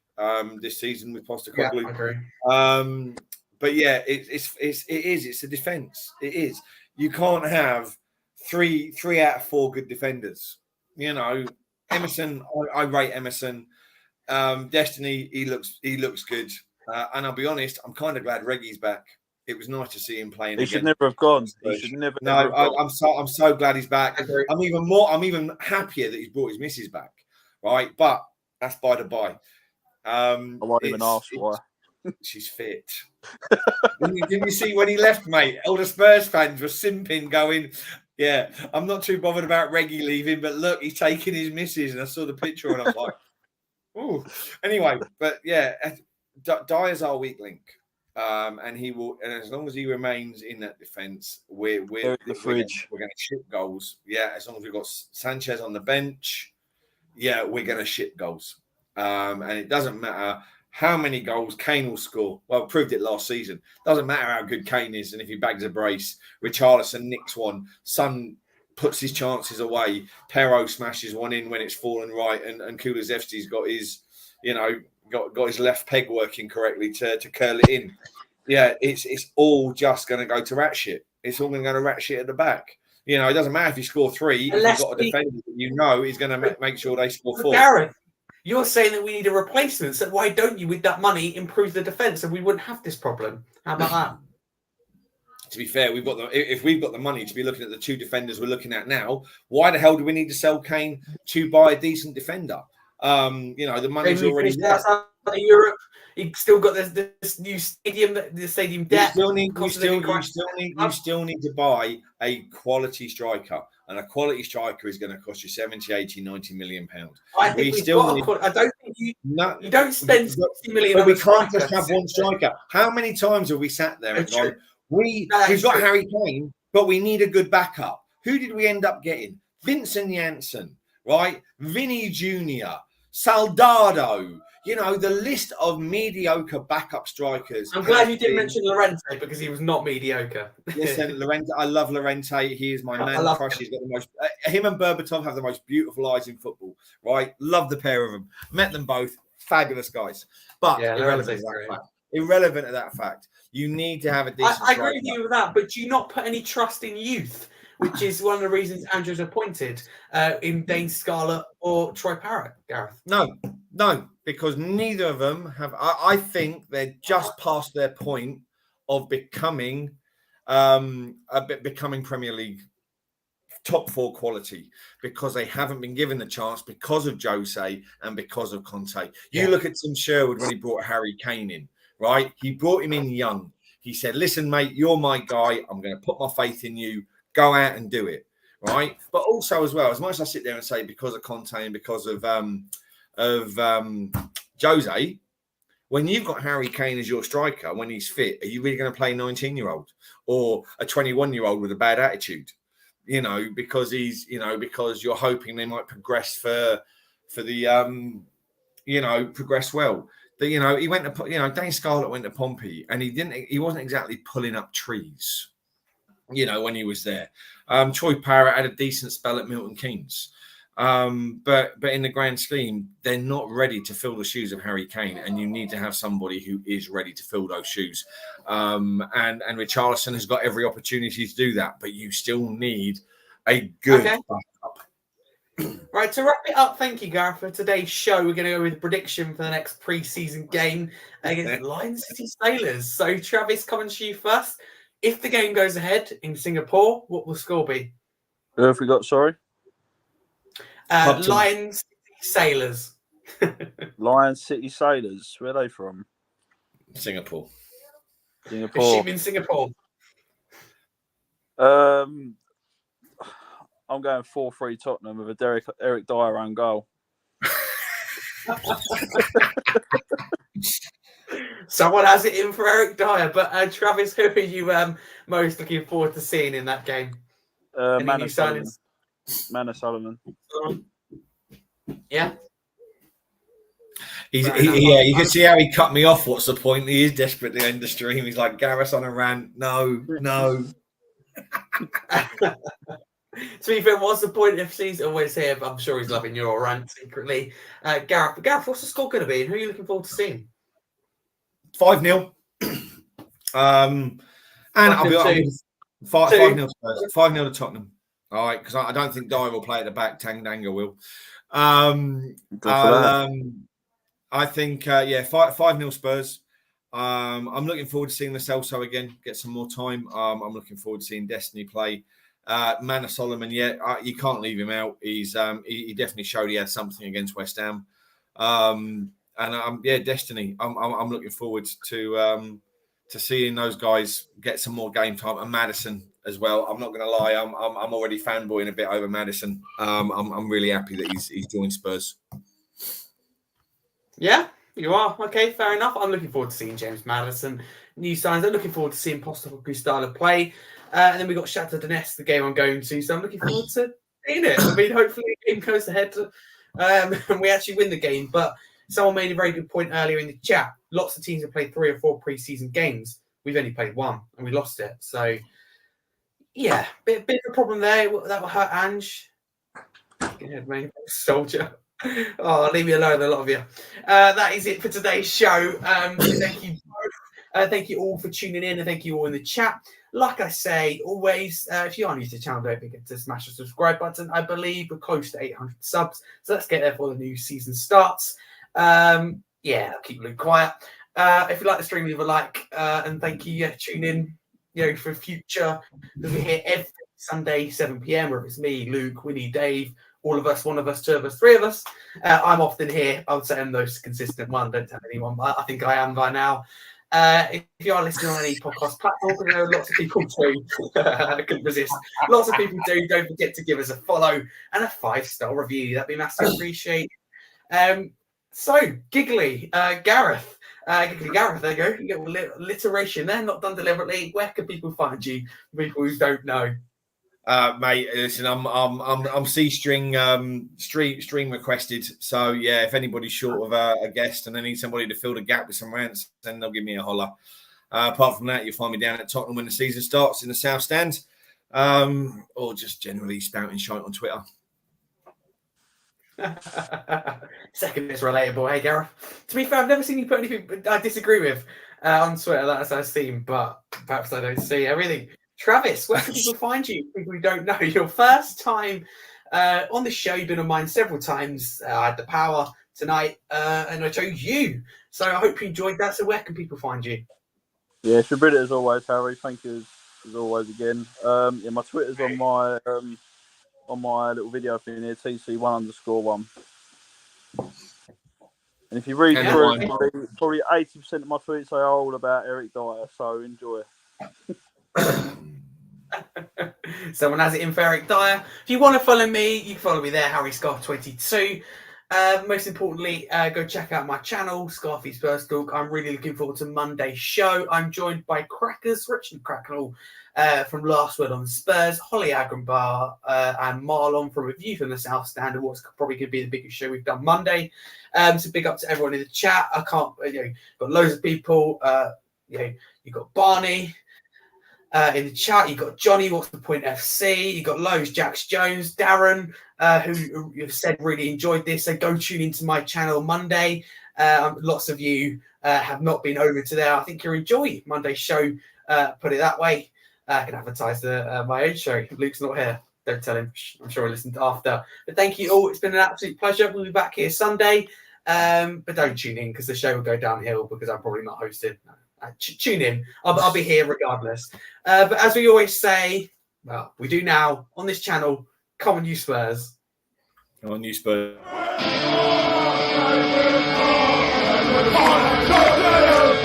this season with Postecoglou.
Yeah, I agree.
But yeah, it's a defence. It is. You can't have three out of 4 good defenders. You know, Emerson. I rate Emerson. Destiny. He looks good. And I'll be honest, I'm kind of glad Reggie's back. It was nice to see him playing.
He should never have gone. He should never.
No, I'm so glad he's back. I'm even happier that he's brought his missus back. Right, but that's by the by.
I won't even ask why.
She's fit. Didn't you see when he left, mate? All the Spurs fans were simping, going, "Yeah, I'm not too bothered about Reggie leaving, but look, he's taking his missus." And I saw the picture, and I'm like, "Ooh." Anyway, but yeah, Dyer's our weak link, and he will. And as long as he remains in that defence, we're the fridge. We're going to ship goals. Yeah, as long as we've got Sanchez on the bench, yeah, we're going to ship goals. And it doesn't matter how many goals Kane will score. Well, proved it last season. Doesn't matter how good Kane is, and if he bags a brace, Richarlison nicks one, Son puts his chances away, Perro smashes one in when it's fallen right, and Kulusevski's got his, got his left peg working correctly to curl it in. Yeah, it's all just going to go to rat shit. It's all going to go to rat shit at the back. It doesn't matter if you score 3. If you've got a defender that he's going to make sure they score 4.
Gareth, you're saying that we need a replacement. So why don't you, with that money, improve the defence and we wouldn't have this problem? How about that?
To be fair, if we've got the money to be looking at the 2 defenders we're looking at now, why the hell do we need to sell Kane to buy a decent defender? The money's already there.
Europe, you've still got this new stadium, the stadium debt.
You still need to buy a quality striker, and a quality striker is going to cost you 70, 80, 90 million pounds.
I think I don't think you don't spend 60 million.
But we can't just have one striker. How many times have we sat there and gone, we've got Harry Kane, but we need a good backup? Who did we end up getting? Vincent Janssen, right? Vinny Jr., Soldado. The list of mediocre backup strikers.
I'm glad you didn't mention Llorente because he was not mediocre.
Listen, Llorente, I love Llorente. He is my man crush. He's got the most. Him and Berbatov have the most beautiful eyes in football. Right, love the pair of them. Met them both. Fabulous guys. But irrelevant to that fact. You need to have a decent.
I agree with you with that. But do you not put any trust in youth? Which is one of the reasons Andrew's appointed in Dane Scarlett or Troy Parrott, Gareth.
No, because neither of them have. I think they're just past their point of becoming Premier League top 4 quality, because they haven't been given the chance because of Jose and because of Conte. You look at Tim Sherwood when he brought Harry Kane in, right? He brought him in young. He said, "Listen, mate, you're my guy. I'm going to put my faith in you. Go out and do it," right? But also as well, as much as I sit there and say because of Conte and because of Jose, when you've got Harry Kane as your striker, when he's fit, are you really going to play a 19-year-old or a 21-year-old with a bad attitude? Because because you're hoping they might progress for the progress well. He went to Dane Scarlett went to Pompey and he wasn't exactly pulling up trees. When he was there. Troy Parrott had a decent spell at Milton Keynes. But in the grand scheme, they're not ready to fill the shoes of Harry Kane, and you need to have somebody who is ready to fill those shoes. And Richarlison has got every opportunity to do that, but you still need a good backup.
Right, to wrap it up, thank you, Gareth, for today's show. We're going to go with a prediction for the next pre-season game against Lion City Sailors. So, Travis, coming to you first. If the game goes ahead in Singapore, what will the score be?
Who have we got, sorry?
Lion City Sailors.
Lion City Sailors. Where are they from?
Singapore.
Singapore.
Sheep in Singapore.
I'm going 4-3 Tottenham with a Eric Dyer own goal.
Someone has it in for Eric Dyer, but Travis, who are you most looking forward to seeing in that game?
Manor Sullivan.
Yeah.
You can see how he cut me off. What's the point? He is desperate to end the stream. He's like, Gareth on a rant. No.
To be fair, what's the point if he's always here? But I'm sure he's loving your rant secretly. Gareth, what's the score going to be? And who are you looking forward to seeing?
5-0. And I'll be 5-0 Spurs. 5-0 to Tottenham. All right, because I don't think Dyer will play at the back. Tanganga will. I think 5-0 Spurs. I'm looking forward to seeing the Celso again, get some more time. I'm looking forward to seeing Destiny play. Manor Solomon, you can't leave him out. He's he definitely showed he had something against West Ham. Destiny. I'm looking forward to seeing those guys get some more game time, and Maddison as well. I'm not going to lie, I'm already fanboying a bit over Maddison. I'm really happy that he's joined Spurs.
Yeah, you are. Okay, fair enough. I'm looking forward to seeing James Maddison. New signs. I'm looking forward to seeing Postecoglou style of play. And then we got Shakhtar Donetsk, the game I'm going to. So I'm looking forward to seeing it. I mean, hopefully the game goes ahead and we actually win the game. But someone made a very good point earlier in the chat. Lots of teams have played 3 or 4 pre-season games. We've only played 1 and we lost it. So, yeah, bit of a problem there. That will hurt Ange. Go ahead, mate. Soldier. Oh, leave me alone, a lot of you. That is it for today's show. Thank you both. Thank you all for tuning in, and thank you all in the chat. Like I say, always, if you are new to the channel, don't forget to smash the subscribe button. I believe we're close to 800 subs, so let's get there before the new season starts. I'll keep Luke quiet. If you like the stream, leave a like, and thank you. Tune in, for future. We're here every Sunday, 7 p.m. Whether it's me, Luke, Winnie, Dave, all of us, one of us, 2 of us, 3 of us. I'm often here. I would say I'm the most consistent one. Don't tell anyone, but I think I am by now. If you are listening on any podcast platform, I know lots of people do. I couldn't resist. Lots of people do. Don't forget to give us a follow and a 5-star review. That'd be massively appreciated. Giggly Gareth. Giggly Gareth, there you go. You get alliteration there, not done deliberately. Where can people find you? People who don't know.
Mate, listen, I'm C-string stream requested. So yeah, if anybody's short of a guest and they need somebody to fill the gap with some rants, then they'll give me a holler. Apart from that, you'll find me down at Tottenham when the season starts in the South Stand, or just generally spouting shite on Twitter.
Second is relatable, hey Gareth. To be fair, I've never seen you put anything I disagree with on Twitter. That's I've seen, but perhaps I don't see everything. Travis, where can people find you? People who don't know, your first time on the show. You've been on mine several times. I had the power tonight, and I chose you. So I hope you enjoyed that. So where can people find you?
Yeah, should read it as always, Harry. Thank you as always again. My Twitter's on my little video thing here, TC1_1. And if you read through, probably 80% of my tweets are all about Eric Dyer. So enjoy.
Someone has it in for Eric Dyer. If you want to follow me, you can follow me there, Harry Scott 22. Most importantly, go check out my channel, Scarfy Spurs Talk. I'm really looking forward to Monday's show. I'm joined by Crackers, Richard Cracknell from Last Word on Spurs, Holly Agrambar, and Marlon from Review from the South Stand, and what's probably going to be the biggest show we've done Monday. So big up to everyone in the chat. I can't, got loads of people. You've got Barney. In the chat, you've got Johnny, What's the Point FC, you've got loads, Jax Jones, Darren, who you've said really enjoyed this. So go tune into my channel Monday. Lots of you have not been over to there. I think you'll enjoy Monday's show, put it that way. I can advertise my own show. Luke's not here. Don't tell him. I'm sure he'll listen to after. But thank you all. It's been an absolute pleasure. We'll be back here Sunday. But don't tune in because the show will go downhill because I'm probably not hosted. Tune in. I'll be here regardless. But as we always say, well, we do now on this channel, come on you Spurs.
Come on you Spurs.